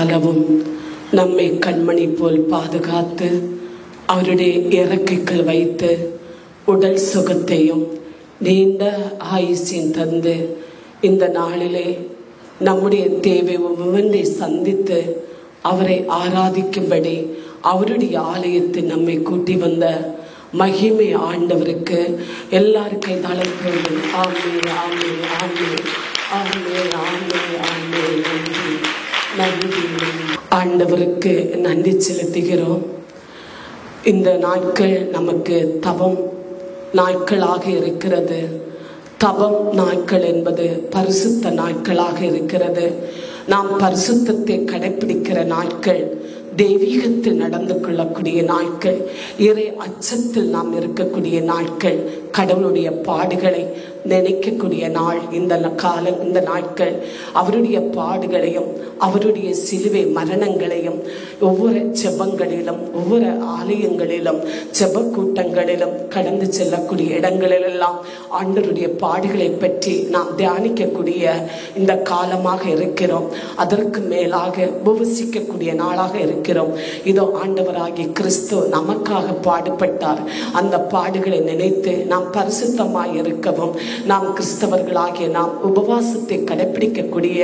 காலமும் நம்மை கண்மணி போல் பாதுகாத்து அவருடைய இறக்கைகள் வைத்து உடல் சுகத்தையும் நீண்ட ஆயுசின் தந்து இந்த நாளிலே நம்முடைய தேவை ஒவ்வொன்றை சந்தித்து அவரை ஆராதிக்கும்படி அவருடைய ஆலயத்தை நம்மை கூட்டி வந்த மகிமை ஆண்டவருக்கு எல்லாரும் கைதாளை போது ஆமே ஆமே ஆமே ஆமே ஆமே ஆமே நன்றி நன்றி ஆண்டவருக்கு நன்றி செலுத்துகிறோம். இந்த நாட்கள் நமக்கு தவம் நாட்களாக இருக்கிறது. தவம் நாட்கள் என்பது பரிசுத்த நாட்களாக இருக்கிறது. நாம் பரிசுத்தத்தை கடைபிடிக்கிற நாட்கள், தெய்வீகத்தில் நடந்து கொள்ளக்கூடிய நாட்கள், இறை அச்சத்தில் நாம் இருக்கக்கூடிய நாட்கள், கடவுளுடைய பாடுகளை நினைக்கக்கூடிய நாள் இந்த நாட்கள். அவருடைய பாடுகளையும் அவருடைய சிலுவை மரணங்களையும் ஒவ்வொரு ஜெபங்களிலும் ஒவ்வொரு ஆலயங்களிலும் ஜெப கூட்டங்களிலும் கடந்து செல்லக்கூடிய இடங்களிலெல்லாம் ஆண்டவருடைய பாடுகளை பற்றி நாம் தியானிக்கக்கூடிய இந்த காலமாக இருக்கிறோம். அதற்கு மேலாக உபவசிக்கக்கூடிய நாளாக இருக்கிறோம். இதோ ஆண்டவராகிய கிறிஸ்து நமக்காக பாடுபட்டார். அந்த பாடுகளை நினைத்து நாம் பரிசுத்தமாய் இருக்கவும், நாம் கிறிஸ்தவர்களாகிய நாம் உபவாசத்தை கடைபிடிக்கக்கூடிய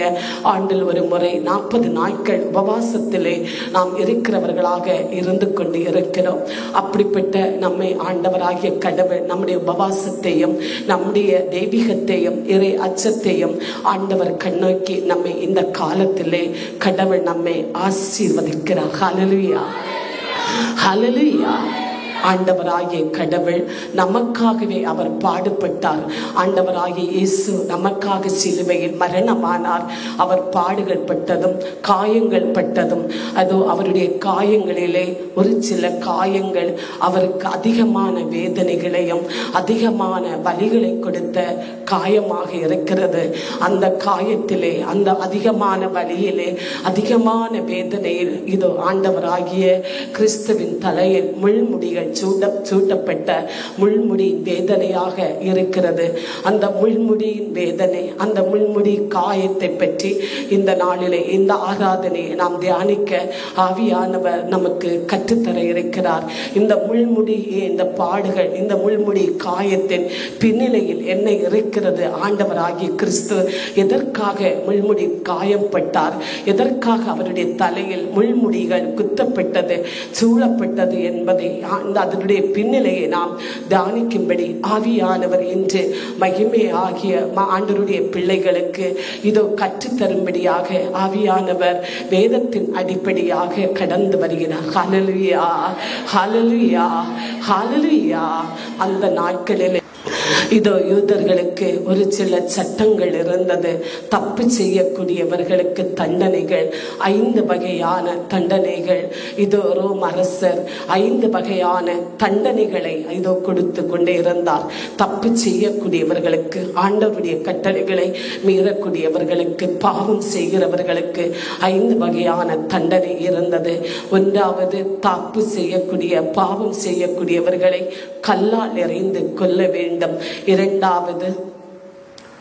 ஆண்டில் ஒரு முறை 40 நாட்கள் உபவாசத்திலே நாம் இருக்கிறவர்களாக இருந்து கொண்டு இருக்கிறோம். அப்படிப்பட்ட நம்மை ஆண்டவராகிய கடவுள் நம்முடைய உபவாசத்தையும் நம்முடைய தெய்வீகத்தையும் இறை அச்சத்தையும் ஆண்டவர் கண்ணோக்கி நம்மை இந்த காலத்திலே கடவுள் நம்மை ஆசீர்வதிக்கிறார். ஹல்லேலூயா ஹல்லேலூயா. ஆண்டவராகிய கடவுள் நமக்காகவே அவர் பாடுபட்டார். ஆண்டவராகிய இயேசு நமக்காக சிலுவையில் மரணமானார். அவர் பாடுகள் பட்டதும் காயங்கள் பட்டதும், அதோ அவருடைய காயங்களிலே ஒரு சில காயங்கள் அவருக்கு அதிகமான வேதனைகளையும் அதிகமான வலிகளை கொடுத்த காயமாக இருக்கிறது. அந்த காயத்திலே, அந்த அதிகமான வலியிலே, அதிகமான வேதனையில் இதோ ஆண்டவராகிய கிறிஸ்துவின் தலையில் முள்முடிகள் சூட்டப்பட்ட முள்முடியின் வேதனையாக இருக்கிறது. அந்த முள்முடியின் வேதனை, அந்த முள்முடி காயத்தை பற்றி இந்த நாளிலே இந்த ஆராதனையை நாம் தியானிக்க ஆவியானவர் நமக்கு கற்றுத்தர இருக்கிறார். இந்த முள்முடி, இந்த பாடுகள், இந்த முள்முடி காயத்தின் பின்னிலையில் என்ன இருக்கிறது? ஆண்டவராகிய கிறிஸ்து எதற்காக முள்முடி காயப்பட்டார்? எதற்காக அவருடைய தலையில் முள்முடிகள் குத்தப்பட்டது, சூழப்பட்டது என்பதை அதனுடைய பின்னிலையை நாம் தியானிக்கும்படி ஆவியானவர் இன்று மகிமை ஆகிய ஆண்டவருடைய பிள்ளைகளுக்கு இதோ கற்றுத்தரும்படியாக ஆவியானவர் வேதத்தின் அடிப்படையாக கடந்து வருகிறார். ஹல்லேலூயா ஹல்லேலூயா ஹல்லேலூயா. அந்த நாட்களில் இதோ யூதர்களுக்கு ஒரு சில சட்டங்கள் இருந்தது. தப்பு செய்யக்கூடியவர்களுக்கு தண்டனைகள், 5 வகையான தண்டனைகள். இதோ ரோம் அரசர் 5 வகையான தண்டனைகளை இதோ கொடுத்து கொண்டே இருந்தார். தப்பு செய்யக்கூடியவர்களுக்கு, ஆண்டவருடைய கட்டளைகளை மீறக்கூடியவர்களுக்கு, பாவம் செய்கிறவர்களுக்கு 5 வகையான தண்டனை இருந்தது. 1வது, தப்பு செய்யக்கூடிய பாவம் செய்யக்கூடியவர்களை கல்லால் எறிந்து கொல்ல வேண்டும். 2வது,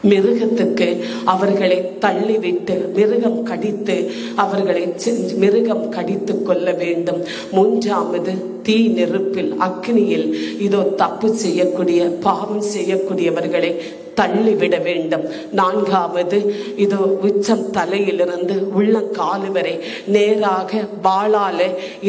மிருகத்துக்கு அவர்களை தள்ளிவிட்டு மிருகம் கடித்து அவர்களை மிருகம் கடித்து கொள்ள வேண்டும். 3வது, தீ நெருப்பில் அக்னியில் இதோ தப்பு செய்யக்கூடிய பாவம் செய்யக்கூடியவர்களை தள்ளிவிட வேண்டும். 4வது, இதோ உச்சம் தலையிலிருந்து உள்ளங்கால் வரை நேராக வாளால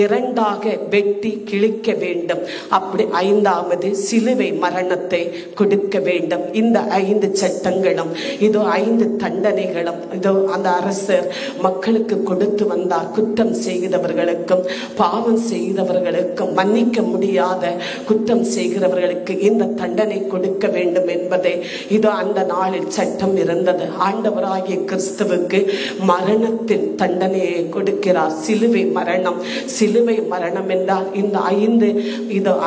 2ஆக வெட்டி கிழிக்க வேண்டும். அப்படி 5வது, சிலுவை மரணத்தை கொடுக்க வேண்டும். இந்த 5 சட்டங்களும் இதோ 5 தண்டனைகளும் இதோ அந்த அரசர் மக்களுக்கு கொடுத்து வந்தார். குற்றம் செய்தவர்களுக்கும் பாவம் செய்தவர்களுக்கும், மன்னிக்க முடியாத குற்றம் செய்கிறவர்களுக்கு இந்த தண்டனை கொடுக்க வேண்டும் என்பதை இதோ அந்த நாளில் சட்டம் இருந்தது. ஆண்டவராகிய கிறிஸ்துவுக்கு மரணத்தின் தண்டனையை கொடுக்கிறார். சிலுவை மரணம். சிலுவை மரணம் என்றால் இந்த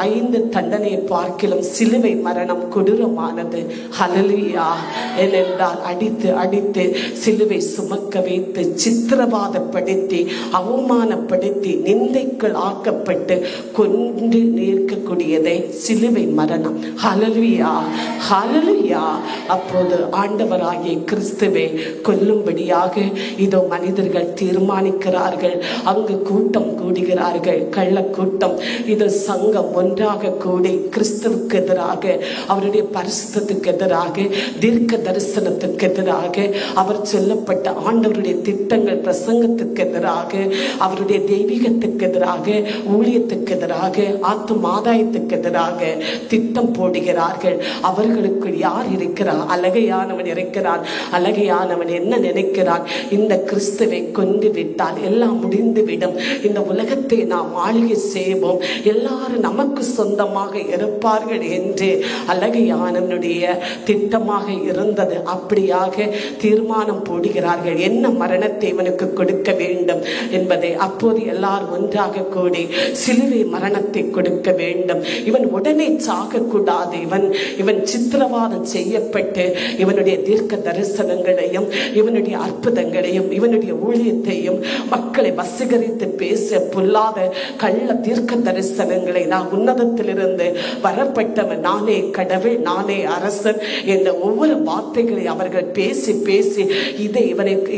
5 தண்டனையை பார்க்கிலும் சிலுவை மரணம் கொடூரமானது. ஹல்லேலூயா. ஏனென்றால் அடித்து அடித்து சிலுவை சுமக்க வைத்து சித்திரவாதப்படுத்தி அவமானப்படுத்தி நிந்தைக்குள் ஆக்கப்பட்டு கொண்டு நிற்கக்கூடியதே சிலுவை மரணம். ஹல்லேலூயா ஹல்லேலூயா. அப்போது ஆண்டவராகிய கிறிஸ்துவை கொல்லும்படியாக இதோ மனிதர்கள் தீர்மானிக்கிறார்கள். அங்கு கூட்டம் கூடுகிறார்கள், கள்ள கூட்டம். இது சங்கம் ஒன்றாக கூடி கிறிஸ்துவுக்கு எதிராக, அவருடைய பரிசுத்தத்துக்கு எதிராக, தீர்க்க தரிசனத்துக்கு எதிராக, அவர் சொல்லப்பட்ட ஆண்டவருடைய திட்டங்கள் பிரசங்கத்துக்கு எதிராக, அவருடைய தெய்வீகத்துக்கு எதிராக, ஊழியத்துக்கு எதிராக, ஆத்தும் ஆதாயத்துக்கு எதிராக திட்டம் போடுகிறார்கள். அவர்களுக்குள் யார் இருக்கிறார்? அழகையானவன் இருக்கிறான். அழகையானவன் என்ன நினைக்கிறான்? இந்த கிறிஸ்துவை கொண்டு விட்டால் எல்லாம் முடிந்துவிடும், இந்த உலகத்தை நாம் ஆளுகை செய்வோம், எல்லாரும் நமக்கு சொந்தமாக இருப்பார்கள் என்று அழகையானவனுடைய திட்டமாக இருந்தது. அப்படியாக தீர்மானம் போடுகிறார்கள். என்ன மரணத்தை இவனுக்கு கொடுக்க வேண்டும் என்பதை. அப்போது எல்லாரும் ஒன்றாக கூடி சிலுவை மரணத்தை கொடுக்க வேண்டும், இவன் உடனே சாகக்கூடாது, இவன் சித்திரவாதம் செய்யப்பட்டு இவனுடைய தீர்க்க தரிசனங்களையும் இவனுடைய அற்புதங்களையும் இவனுடைய ஊழியத்தையும் மக்களை வசீகரித்து பேச பொல்லாத கள்ள தீர்க்க தரிசனங்களை, நான் உன்னதத்திலிருந்து வரப்பட்டவன், நானே கடவுள், நானே அரசன் என்ற ஒவ்வொரு வார்த்தைகளை அவர்கள் பேசி பேசி இதை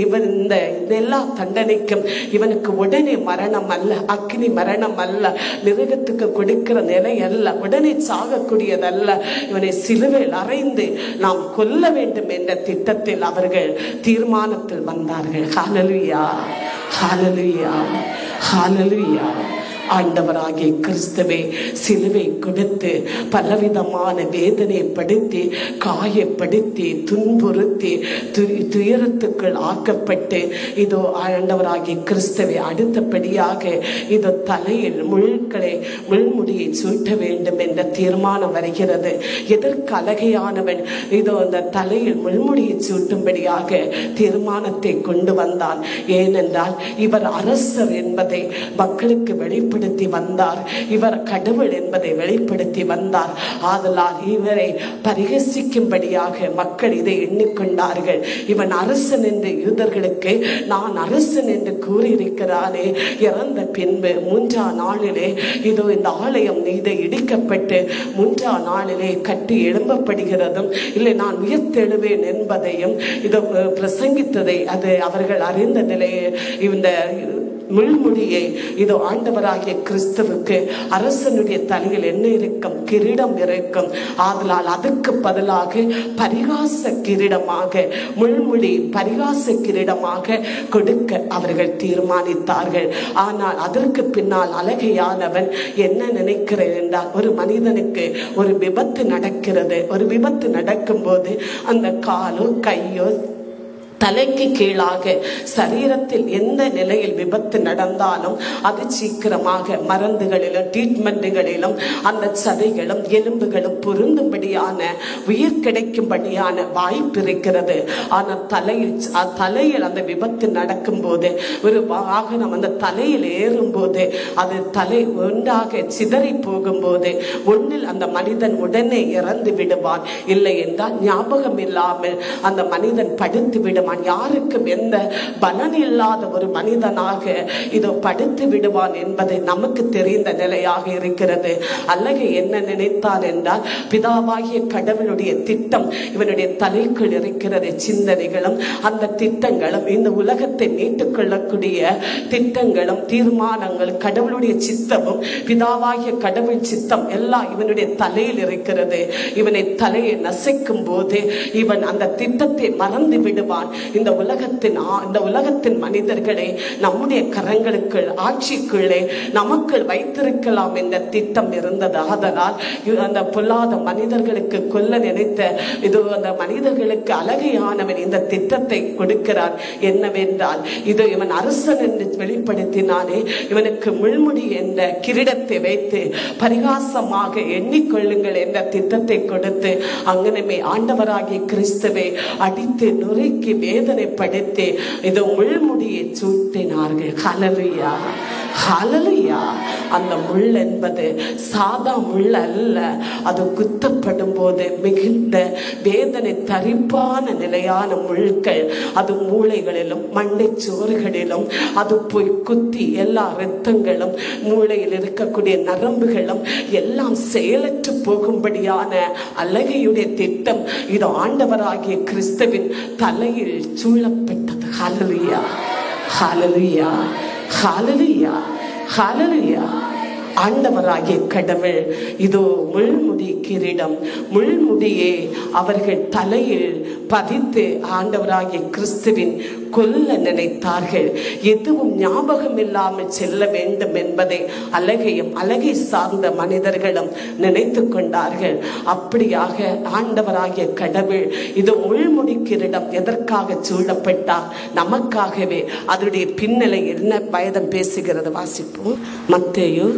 இவன் இந்த எல்லா தண்டனைக்கும் இவனுக்கு உடனே மரணம் அல்ல, அக்னி மரணம் அல்ல, மிருகத்துக்கு கொடுக்கிற நிலை அல்ல, உடனே சாகக்கூடியதல்ல, இவனை சிலுவையில் அறைந்து நாம் கொல்ல வேண்டும் என்ற திட்டத்தில் அவர்கள் தீர்மானத்தில் வந்தார்கள். ஹல்லேலூயா, ஹல்லேலூயா, ஹல்லேலூயா. ஆண்டவராகிய கிறிஸ்துவை சிலுவை கொடுத்து பலவிதமான வேதனைப்படுத்தி, காயப்படுத்தி, துன்புறுத்தி, துயரத்துக்குள் ஆக்கப்பட்டு இதோ ஆண்டவராகிய கிறிஸ்துவை அடுத்தபடியாக இதோ தலையில் முள்முடியை சூட்ட வேண்டும் என்ற தீர்மானம் வருகிறது. எதற்கு அழகையானவன் இதோ அந்த தலையில் முள்முடியை சூட்டும்படியாக தீர்மானத்தை கொண்டு வந்தான்? ஏனென்றால் இவர் அரசர் என்பதை மக்களுக்கு வெளிப்படுத்தி வந்தார், இவர் கடவுள் என்பதை வெளிப்படுத்தி வந்தார். ஆதலால் இவரை பரிகசிக்கும்படியாக மக்கள் இதை எண்ணிக்கொண்டார்கள். இவன் அரசன் என்று யூதர்களுக்கு நான் அரசன் என்று கூறியிருக்கிறானே, இறந்த பின்பு 3ஆம் நாளிலே இதோ இந்த ஆலயம் இதை இடிக்கப்பட்டு 3ஆம் நாளிலே கட்டி எழும்பப்படுகிறதும் இல்லை, நான் உயிர்த்தெழுவேன் என்பதையும் இதோ பிரசங்கித்ததை அது அவர்கள் அறிந்த நிலையை இந்த முள்முடியை இதோ ஆண்டவராகிய கிறிஸ்துவுக்கு அரசனுடைய தலையில் என்ன இருக்கும்? கிரீடம் இருக்கும். ஆதலால் அதற்கு பதிலாக பரிகாச கிரீடமாக, முள்முடி பரிகாச கிரீடமாக கொடுக்க அவர்கள் தீர்மானித்தார்கள். ஆனால் அதற்கு பின்னால் அழகையானவன் என்ன நினைக்கிறேன் என்றால், ஒரு மனிதனுக்கு ஒரு விபத்து நடக்கிறது. ஒரு விபத்து நடக்கும் போது அந்த காலோ கையோ தலைக்கு கீழாக சரீரத்தில் எந்த நிலையில் விபத்து நடந்தாலும் அது சீக்கிரமாக மருந்துகளிலும் ட்ரீட்மெண்ட்டுகளிலும் அந்த சதைகளும் எலும்புகளும் பொருந்தும்படியான உயிர் கிடைக்கும்படியான வாய்ப்பு இருக்கிறது. ஆனால் தலையில் அந்த விபத்து நடக்கும் போது, ஒரு வாகனம் அந்த தலையில் ஏறும் போது அது தலை ஒன்றாக சிதறி போகும்போது ஒன்றில் அந்த மனிதன் உடனே இறந்து விடுவான். இல்லை என்றால் ஞாபகம் இல்லாமல் அந்த மனிதன் படுத்து விடுவான். யாருக்கும் எந்த பலன் இல்லாத ஒரு மனிதனாக இதோ படுத்து விடுவான் என்பதை நமக்கு தெரிந்த நிலையாக இருக்கிறது. அல்லகை என்ன நினைத்தான் என்றால், பிதாவாகிய கடவுளுடைய திட்டம் இவனுடைய தலைக்குள் இருக்கிறது. சிந்தனைகளும் அந்த திட்டங்களும், இந்த உலகத்தை மீட்டுக் கொள்ளக்கூடிய திட்டங்களும் தீர்மானங்களும், கடவுளுடைய சித்தமும் பிதாவாகிய கடவுள் சித்தம் எல்லாம் இவனுடைய தலையில் இருக்கிறது. இவனை தலையை நசைக்கும் போது இவன் அந்த திட்டத்தை மறந்து விடுவான். இந்த உலகத்தின் மனிதர்களை நம்முடைய கரங்களுக்குள், ஆட்சிக்குள்ளே நமக்குள் வைத்திருக்கலாம் என்ற திட்டம் இருந்தது. ஆதலால் அந்த பொல்லாத மனிதர்களுக்கு கொல்ல நினைத்த இது அந்த மனிதர்களுக்கு அழகையானவன் இந்த திட்டத்தை கொடுக்கிறான். என்னவென்றால், இது இவன் அரசன் என்று வெளிப்படுத்தினானே, இவனுக்கு முள்முடி என்ற கிரீடத்தை வைத்து பரிகாசமாக எண்ணிக்கொள்ளுங்கள் என்ற திட்டத்தை கொடுத்து அங்கனமே ஆண்டவராகிய கிறிஸ்துவை அடித்து நொறுக்கி வேதனைப்படுத்தி இது முள்முடியை சூட்டினார்கள். ஹல்லேலூயா, ஹல்லேலூயா. அந்த முள் என்பது சாதா முள் அல்ல. அது குத்தப்படும் போது மிகுந்த வேதனை தரிப்பான நிலையான முள்கள். அது மூளைகளிலும் மண்டை சோறுகளிலும் அது போய் குத்தி எல்லா இரத்தங்களும் மூளையில் இருக்கக்கூடிய நரம்புகளும் எல்லாம் செயலற்று போகும்படியான அழகையுடைய திட்டம் இது ஆண்டவராகிய கிறிஸ்துவின் தலையில் சூழப்பட்டது. ஹல்லேலூயா, ஹல்லேலூயா, ஹல்லேலூயா, ஹல்லேலூயா. ஆண்டவராகிய கடவுள் இதோ முள்முடி கிரீடம், முள்முடியே அவர்கள் தலையில் பதித்து ஆண்டவராகிய கிறிஸ்துவின் கொல்ல நினைத்தார்கள். எதுவும் ஞாபகம் இல்லாமல் செல்ல வேண்டும் என்பதை அழகையும் அழகை சார்ந்த மனிதர்களும் நினைத்து கொண்டார்கள். அப்படியாக ஆண்டவராகிய கடவுள் இது முள்முடி கிரீடம் எதற்காக சூழப்பட்டார்? நமக்காகவே. அதனுடைய பின்னலை என்ன வேதம் பேசுகிறது வாசிப்போம். மத்தேயு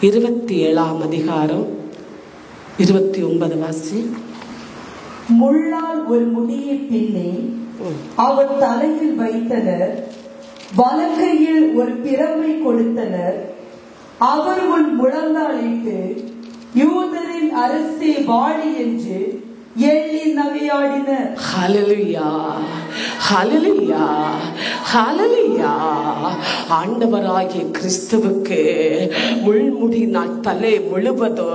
27ஆம் அதிகாரம் 29 வாசி. முள்ளால் ஒரு முடியை பின்னி அவர் தலையில் வைத்தனர், வலக்கையில் ஒரு பிரம்பை கொடுத்தனர். அவர் உன் முழங்காலிட்டு யூதரின் அரசே வாழி என்று எள்ளி நகையாடினர். ஹல்லேலூயா, ஹல்லேலூயா, ஹல்லேலூயா. ஆண்டவராகிய கிறிஸ்துவுக்கு முள்முடி தலை முழுவதோ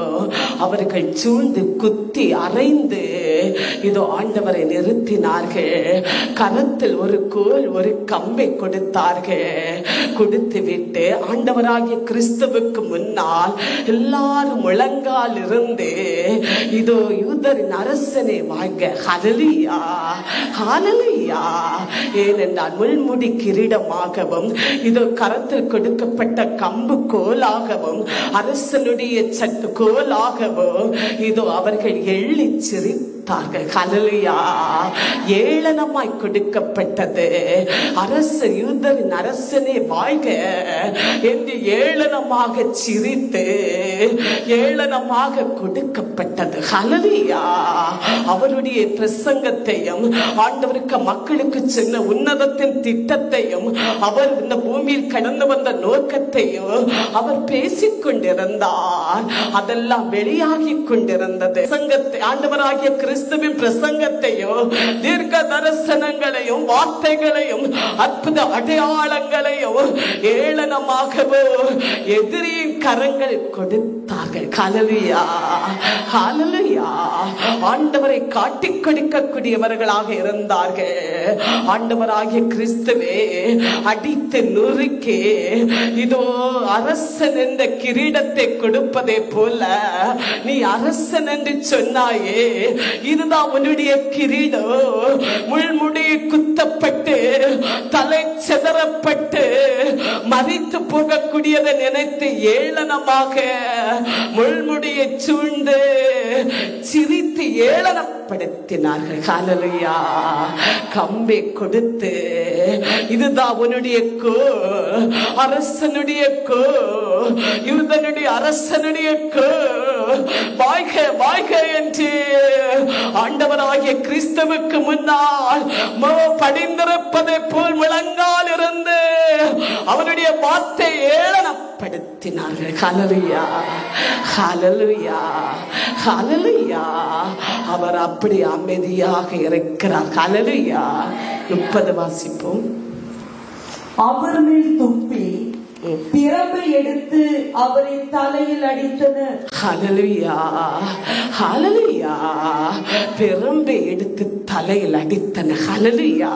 அவர்கள் சூழ்ந்து குத்தி அரைந்து இதோ ஆண்டவரை நிறுத்தினார்கள். கரத்தில் ஒரு கோல் ஒரு கம்பை கொடுத்தார்கள். கொடுத்து விட்டு ஆண்டவராகிய கிறிஸ்துவுக்கு முன்னால் எல்லாரும் முழங்கால் இருந்து இதோ யூதரின் அரசனை வாங்க. ஹல்லேலூயா, ஹல்லேலூயா. ஏனென்றால் முள்முடி கிரீடமாகவும் இதோ கரத்தில் கொடுக்கப்பட்ட கம்பு கோலாகவும் அரசனுடைய சட்டு கோலாகவும் இதோ அவர்கள் எள்ளி சிரித்தார்கள். ஹல்லேலூயா. ஏளனமாய் கொடுக்கப்பட்டது. அரசு யூதரின் அரசனே வாழ்க என்று ஏளனமாக சிரித்து ஏளனமாக கொடுக்கப்பட்டது. ஹல்லேலூயா. அவருடைய பிரசங்கத்தையும் ஆண்டவருக்கு மக்களுக்கு சொன்ன உன்னதத்தின் திட்டத்தையும் அவர் இந்த பூமியில் கடந்து வந்த நோக்கத்தையும் அவர் பேசிக் கொண்டிருந்தார். அதெல்லாம் வெளியாகி கொண்டிருந்தது. பிரசங்கத்தை ஆண்டவராகிய கிறிஸ்துவின் பிரசங்கத்தையும் தீர்க்க தரிசனங்களையும் வார்த்தைகளையும் அற்புத அடையாளங்களையும் ஏளனமாகவோ எதிரியின் கரங்கள் கொடுத்தார்கள். ஹல்லேலூயா, ஹல்லேலூயா. ஆண்டவரை காட்டிக் கொடுக்கக்கூடியவர்களாக இருந்தார்கள். ஆண்டவராகிய கிறிஸ்துவே அடித்து நுறுக்கி இதோ அரசன் என்ற கிரீடத்தை கொடுப்பதை போல நீ அரசன் என்று சொன்னாயே, இதுதான் உன்னுடைய கிரீடம். முள்முடி குத்தப்பட்டு தலை செதறப்பட்டு மறித்து போகக்கூடியதை நினைத்து ஏளனமாக முள்முடியை சூழ்ந்து சிரித்து ஏளனப்படுத்தினார்கள். ஹல்லேலூயா. கம்பை கொடுத்து இதுதான் உன்னுடைய கோ, அரசனுடைய கோ, யூதனுடைய அரசனுடைய கோ, வாழ்க வாழ்க என்று ஆண்டவராகிய கிறிஸ்துவுக்கு முன்னால் படிந்திருப்பதை போல் முழங்கால் இருந்து அவனுடைய வார்த்தை ஏளனப்படுத்தினார்கள். ஹல்லேலூயா, ஹல்லேலூயா, ஹல்லேலூயா. அவர் அப்படி அமைதியாக இருக்கிறார். ஹல்லேலூயா. 30 வாசிப்போம். அவர் மேல் துப்பி பிரம்பை எடுத்து அவரின் தலையில் அடித்தனர். ஹல்லேலூயா, ஹல்லேலூயா. பிரம்பை எடுத்து தலையில் அடித்தனர். ஹல்லேலூயா.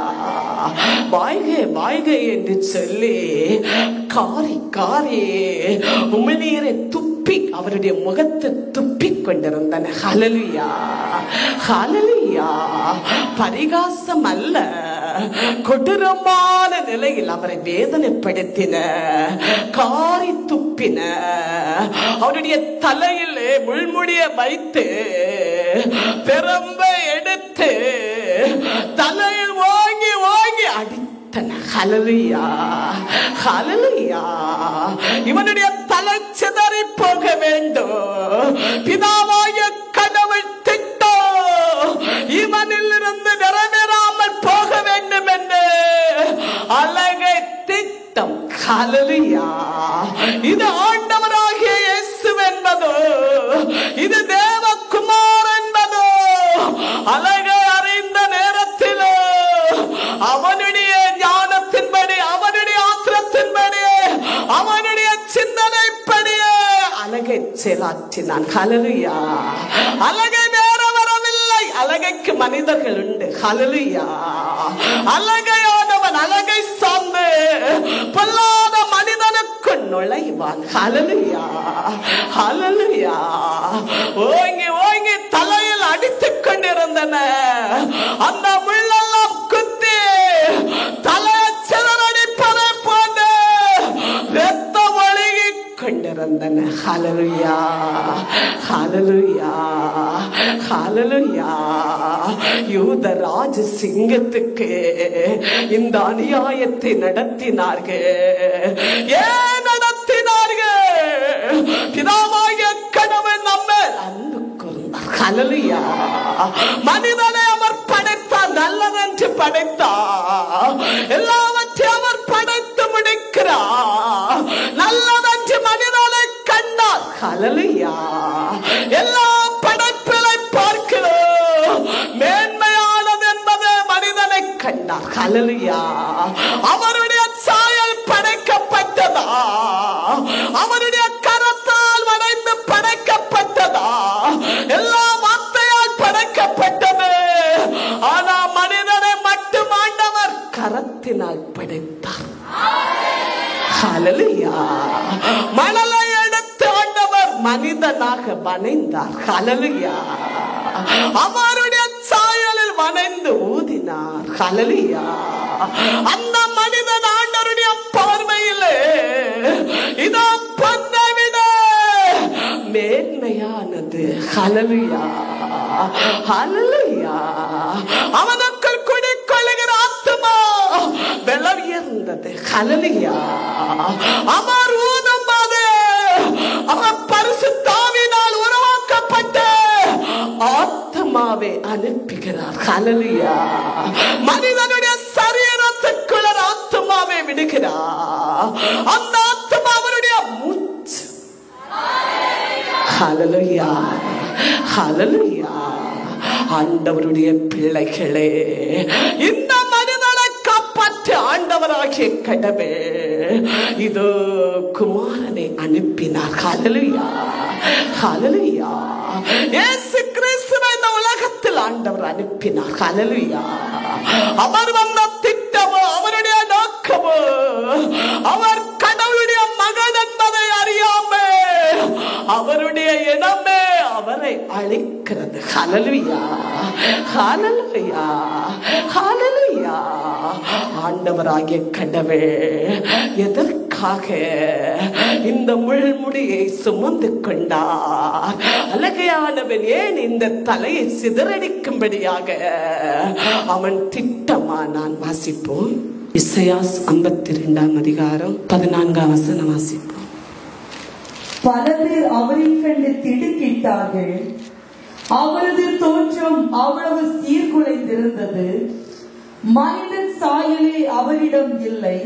வாழ்க வாழ்க என்று சொல்லி காரி காரி உமிழ்நீரை துப்பி அவருடைய முகத்தை துப்பி கொண்டிருந்தன. ஹல்லேலூயா, ஹல்லேலூயா. பரிகாசம் அல்ல, கொடூரமான நிலையில் அவரை வேதனைப்படுத்தின, காரி துப்பின. அவருடைய தலையிலே முள்முடிய வைத்து பிரம்பை எடுத்து தலையில் வாங்கி வாங்கி அடித்தன. ஹல்லேலூயா, ஹல்லேலூயா. இவனுடைய தலை சிதறி போக வேண்டும். பிதாவாய கடவுள் திட்டம் இவனில் இருந்து நிறைவேறாமல் போக வேண்டும் ஹல்லேலூயா. இது ஆண்டவராகிய இயேசு என்பதோ, இது தேவகுமார் என்பதோ அழகை அறிந்த நேரத்திலோ அவனுடைய ஞானத்தின்படி, அவனுடைய ஆத்திரத்தின்படி, அவனுடைய சிந்தனைப்படியே அழகை செயலாற்றினான். ஹல்லேலூயா. அழகை வேற வரவில்லை. அழகைக்கு மனிதர்கள் உண்டு. ஹல்லேலூயா. அழகையானவன் அழகை சார்ந்து பொல்லாத மனிதனுக்கு நுழைவான். ஹல்லேலூயா. ஹல்லேலூயா. ஓங்கி ஓங்கி தலையில் அடித்துக் கொண்டிருந்தன அந்த முள்ளெல்லாம் குத்தி தலையை சிதறடிப்பதை போன்று ரத்தம் ஒழுகி கொண்டிருந்தன. ஹல்லேலூயா. ஹல்லேலூயா. ஹல்லேலூயா. யூதராஜ சிங்கத்துக்கு இந்த அநியாயத்தை நடத்தினார்கள். ஏன் நடத்தினார்கள்? பிதாவாகிய கடவுள் நம்மை அன்பு கூர்ந்தார். ஹல்லேலூயா. மனிதனை அவர் படைத்தார், நல்லதென்று படைத்தார். எல்லாவற்றையும் அவர் படைத்து முடிக்கிறார். நல்லதென்று மனிதனை கண்டார். ஹல்லேலூயா. எல்லா படைப்புகளை பார்க்கிறோம், மேன்மையானது என்பது மனிதனை கண்டார். ஹல்லேலூயா. அவருடைய சாயல் படைக்கப்பட்டதா, அவருடைய கரத்தால் வளைந்து படைக்கப்பட்டதா, எல்லா வார்த்தையால் படைக்கப்பட்டது. ஆனா மனிதனை மட்டும் ஆண்டவர் கரத்தினால் படைத்தார். ஹல்லேலூயா. மணலை எடுத்து ஆண்டவர் மனிதனாக வணைந்தார். ஹல்லேலூயா. அவருடைய சாயலில் வணைந்து ஊதினார். ஹல்லேலூயா. அந்த மனிதன் ஆண்டவருடைய பார்வையிலே இதோ பொன்னை விட மேன்மையானது. ஹல்லேலூயா. ஹல்லேலூயா. அவனுக்குள் குடிக்கொள்ளுகிற ஆத்துமா விலை உயர்ந்தது. ஹல்லேலூயா. அவர் ஊதும் போது அவர் பரிசுத்த ஆவியினால் உருவாக்கப்பட்ட ஆத்மாவை அனுப்புகிறார். ஹல்லேலூயா. மனிதனுடைய சரீரத்துக்குள்ள ஆத்மாவை விடுகிறார். அந்த ஆத்மா அவருடைய மூச்சு. ஹல்லேலூயா. ஹல்லேலூயா. ஆண்டவருடைய பிள்ளைகளே, இந்த மனிதனை காப்பாற்ற ஆண்டவராகிய கடவுள் இதோ குமாரனை அனுப்பினார். ஹல்லேலூயா. ஹல்லேலூயா. இயேசு கிறிஸ்துவை இந்த உலகத்தில் ஆண்டவர் அனுப்பினார். ஹல்லேலூயா. அவர் வந்த திட்டமோ, அவருடைய நோக்கமோ, அவர் கடவுளுடைய மகன் என்பதை அறியாமல் அவருடைய இடமே அவரை அழைக்கிறது. ஹல்லேலூயா. ஹல்லேலூயா. ஹல்லேலூயா. ஆண்டவராகிய கடவுள் எதற்காக இந்த முள்முடியை சுமந்து கொண்டார்? அழகையானவன் ஏன் இந்த தலையை சிதறடிக்கும்படியாக அவன் திட்டமானான்? வாசிப்போம். இசையாஸ் 52 அதிகாரம் 14 வசனம் வாசிப்போம். பல பேர் அவரை கண்டு திடுக்கிட்டார்கள். அவரது தோற்றம் அவ்வளவு சீர்குலைந்திருந்தது. மனிதன் சாயலே அவரிடம் இல்லை,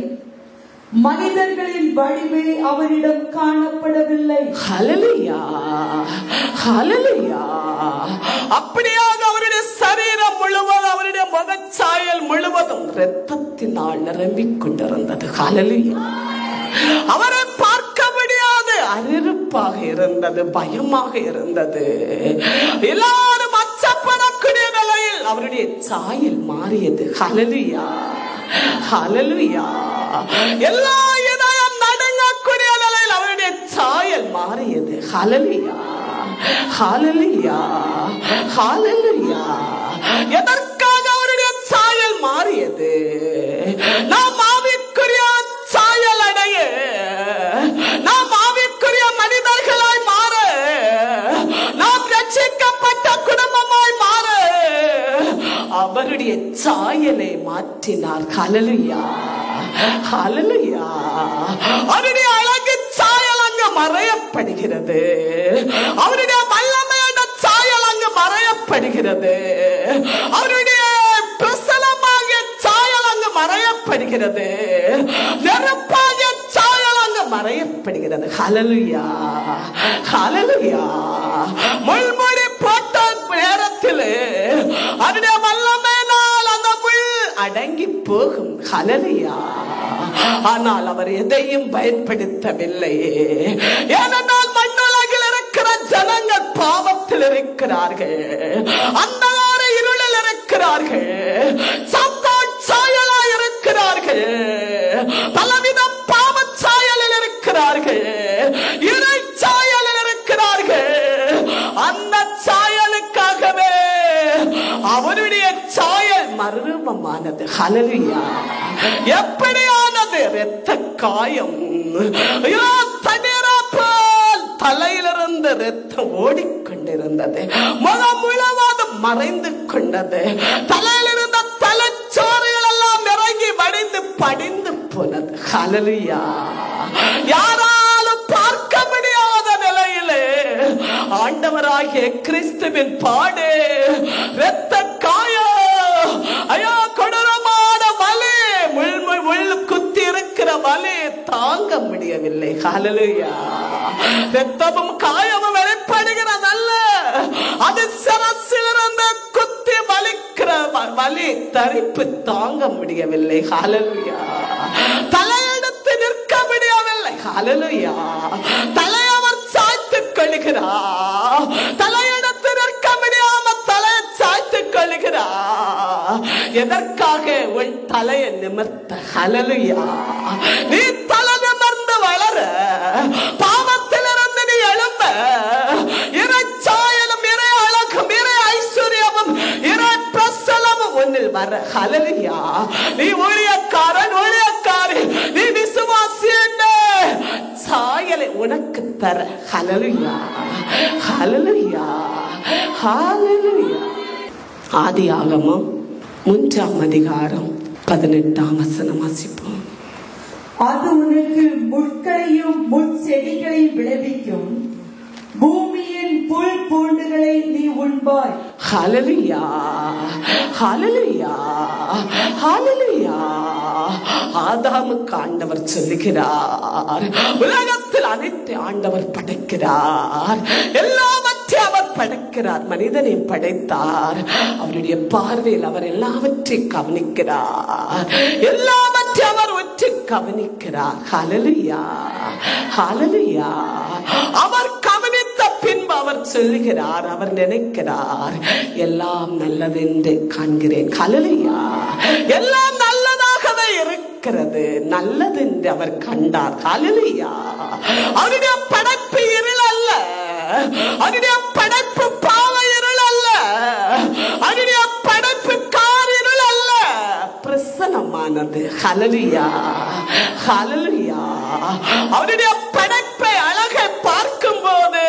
மனிதர்களின் வடிவே அவரிடம் காணப்படவில்லை. ஹல்லேலூயா. ஹல்லேலூயா. அப்படியாக அவருடைய சரீரம் முழுவதும், அவருடைய முகச்சாயல் முழுவதும் இரத்தத்தினால் நிரம்பிக் கொண்டிருந்தது. ஹல்லேலூயா. அவரை பார்க்க முடியாது, அருவருப்பாக இருந்தது, பயமாக இருந்தது. எல்லாரும் அச்சப்படக்கூடிய நிலையில் அவருடைய சாயல் மாறியது. ஹல்லேலூயா. ஹல்லேலூயா. எல்லா இதயம் நடுங்கக்கூடிய நிலையில் அவருடைய சாயல் மாறியது. ஹல்லேலூயா. ஹல்லேலூயா. ஹல்லேலூயா. எதற்காக அவருடைய சாயல் மாறியது? நாம் ஆவிக்குரிய சாயல் அடைய, நாம் ஆவிக்குரிய மனிதர்களாய் மாற, நாம் ரட்சிக்கப்பட்ட குடும்பமாய் மாற அவருடைய சாயலை மாற்றினார். ஹல்லேலூயா. ஹல்லேலூயா. அவருடைய அழகு சாயல் அங்கு மறையப்படுகிறது. அவருடைய வல்லமையான சாயல் அங்கு மறையப்படுகிறது. அவருடைய பிரசனமாக சாயல் அங்கு மறையப்படுகிறது. நெருப்பாக பயன்படுகிறது. ஹல்லேலூயா, ஹல்லேலூயா. முள்முடி போட்ட நேரத்தில் அவருடைய வல்லமையினால் அந்த முள் அடங்கி போகும். ஹல்லேலூயா. ஆனால் அவர் எதையும் பயன்படுத்தவில்லை. ஏனென்றால் மண்ணுலகில் இருக்கிற ஜனங்கள் பாவத்தில் இருக்கிறார்கள், அந்தகார இருளில் இருக்கிறார்கள், சாத்தான் சாயலாய் இருக்கிறார்கள், பலவித பாவ சாயலில் இருக்கிறார்கள், இறை சாயலில் இருக்கிறார்கள். அந்த சாயலுக்காகவே அவருடைய சாயல் மர்மமானது. ஹல்லேலூயா. எப்படியானது? இரத்த காயம், தலையிலிருந்து ரத்தம் ஓடிக்கொண்டிருந்தது, முகம் முழுவதும் மறைந்து கொண்டது, தலையிலிருந்த தலைச்சோறுகள் எல்லாம் இறங்கி வடிந்து படிந்து போனது. ஹல்லேலூயா. யாராலும் பார்க்க முடியாத நிலையிலே ஆண்டவராகிய கிறிஸ்துவின் பாடு, இரத்த காயம், ஐயா கொடூரமான வலி, முள் குத்தி இருக்கிற வலி தாங்க முடியவில்லை. ஹல்லேலூயா. இரத்தமும் காயமும் வெளிப்படுகிறதல்ல, அது சிரசிலிருந்து குத்தி வலிக்கிற வலி தரிப்பு தாங்க முடியவில்லை. ஹல்லேலூயா. தலையெடுத்து நிற்க முடியவில்லை. ஹல்லேலூயா. தலையவர் சாய்த்துக் கொள்கிறார், தலையெடுத்து நிற்க முடியாமல் தலையை சாய்த்துக் கொள்கிறார். எதற்காக? உன் தலையை நிமிர்த்த. ஹல்லேலூயா. நீ தலை நிமிர்ந்து வளர, பாவத்திலிருந்து நீ எழும்ப, இறை சாயலும் இறை அழகும் இறை ஐஸ்வர்யமும் இறை பிரசலமும் உன்னில் வர. ஹல்லேலூயா. நீ ஊழியக்காரன், ஊழியக்காரி, நீ விசுவாசி என்ற சாயலை உனக்கு தர. ஹல்லேலூயா, ஹல்லேலூயா, ஹல்லேலூயா. ஆதியாகமம் 3ஆம் அதிகாரம் 18ஆம் வசனம் வாசிப்போம். அது உனக்கு முட்களையும் முட்செடிகளையும் விளைவிக்கும், பூமியின் புல் பூண்டுகளை நீ உண்பாய். ஹல்லேலூயா, ஹல்லேலூயா, ஹல்லேலூயா. ஆதாமுக்கு ஆண்டவர் சொல்லுகிறார், உலகத்தில் அனைத்து ஆண்டவர் படைக்கிறார், எல்லாவற்றையும் அவர் படைக்கிறார், மனிதனை படைத்தார். அவருடைய பார்வையில் அவர் எல்லாவற்றையும் கவனிக்கிறார், எல்லாவற்றையும் அவர் ஒற்றை கவனிக்கிறார். ஹல்லேலூயா, ஹல்லேலூயா. அவர் கவனித்த பின்பு அவர் சொல்லுகிறார், அவர் நினைக்கிறார், எல்லாம் நல்லதென்று காண்கிறேன். ஹல்லேலூயா. எல்லாம் நல்லதாகவே இருக்கிறது, நல்லது என்று அவர் கண்டார். ஹல்லேலூயா. அவருடைய படைப்பு இருள் அல்ல, அவருடைய படைப்பு பாவ இருள் அல்ல, அவருடைய படைப்பு கார் இருள் அல்ல, பிரசன்னமானது. ஹல்லேலூயா, ஹல்லேலூயா. அவருடைய படைப்பை அழகை பார்க்கும் போது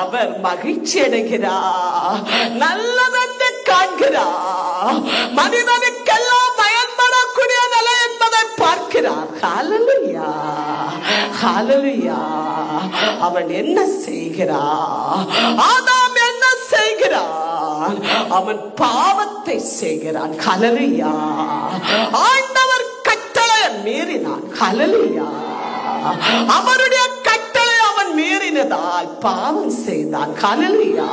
அவர் மகிழ்ச்சி அடைகிறார், நல்லதென்று காண்கிறார், மனிதனுக்கெல்லாம் பயன்படக்கூடிய நிலை என்பதை பார்க்கிறார். ஹல்லேலூயா, ஹல்லேலூயா. அவன் என்ன செய்கிறான்? ஆதாம் என்ன செய்கிறான்? அவன் பாவத்தை செய்கிறான். ஹல்லேலூயா. ஆண்டவர் கட்டளையை மீறினான். ஹல்லேலூயா. அவருடைய கட்டளை அவன் மீறினதால் பாவம் செய்தான். ஹல்லேலூயா.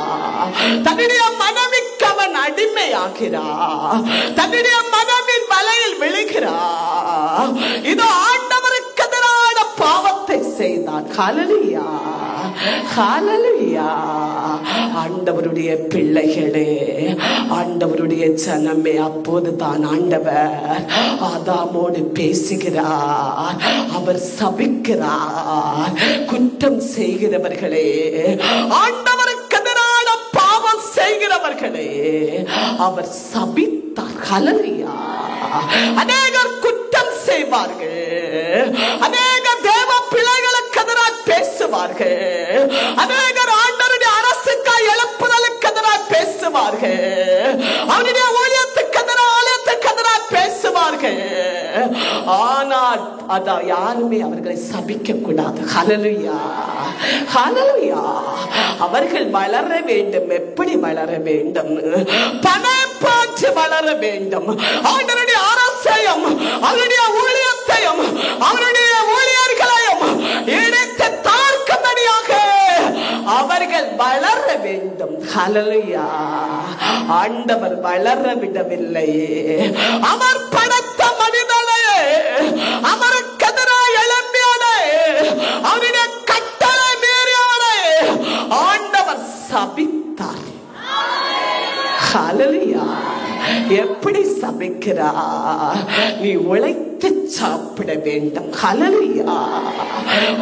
தன்னுடைய மனைவிக்கு அவன் அடிமையாகிறான், தன்னுடைய மனைவின் வலையில் விழுகிறான். இதோ ஆண்டவருக்கு எதிரான பாவத்தை செய்தான். ஹல்லேலூயா, ஹல்லேலூயா. ஆண்டவருடைய பிள்ளைகளே, ஆண்டவருடைய ஜனமே, அப்போதுதான் ஆண்டவர் ஆதாமோடு பேசுகிறார், அவர் சபிக்கிறார். குற்றம் செய்கிறவர்களே, ஆண்டவருக்கு எதிரான பாவம் செய்கிறவர்களே அவர் சபித்தார். ஹல்லேலூயா. அநேகர் குற்றம் செய்வார்கள், அநேக தேவ பிள்ளைகளுக்கு எதிராக பேசுவார்கள், அநேகர் ஆண்டவருடைய அரசுக்காய் எழுப்புதலுக்கு எதிராக பேசுவார்கள், அவருடைய ஊழியத்துக்கு எதிராக ஆலயத்துக்கு எதிராக பேசுவார்கள். ஆனால் அத யாருமே அவர்களை சபிக்க கூடாது. ஹல்லேலூயா, ஹல்லேலூயா. அவர்கள் வளர வேண்டும். எப்படி வளர வேண்டும்? பணப்பாற்று வளர வேண்டும். அவருடைய அரசையும் அவருடைய ஊழியத்தையும் அவருடைய ஊழியர்களையும் ஹல்லேலூயா. ஆண்டவர் வளர விடவில்லை. அவர் படைத்த மனிதனை அவருக்கு எதிராக எழும்பியவனை, அவருடைய கட்டளை மீறியவனை ஆண்டவர் சபித்தார். ஹல்லேலூயா. எப்படி சபிக்கிறார்? நீ உழைத்து சாப்பிட வேண்டும். ஹல்லேலூயா.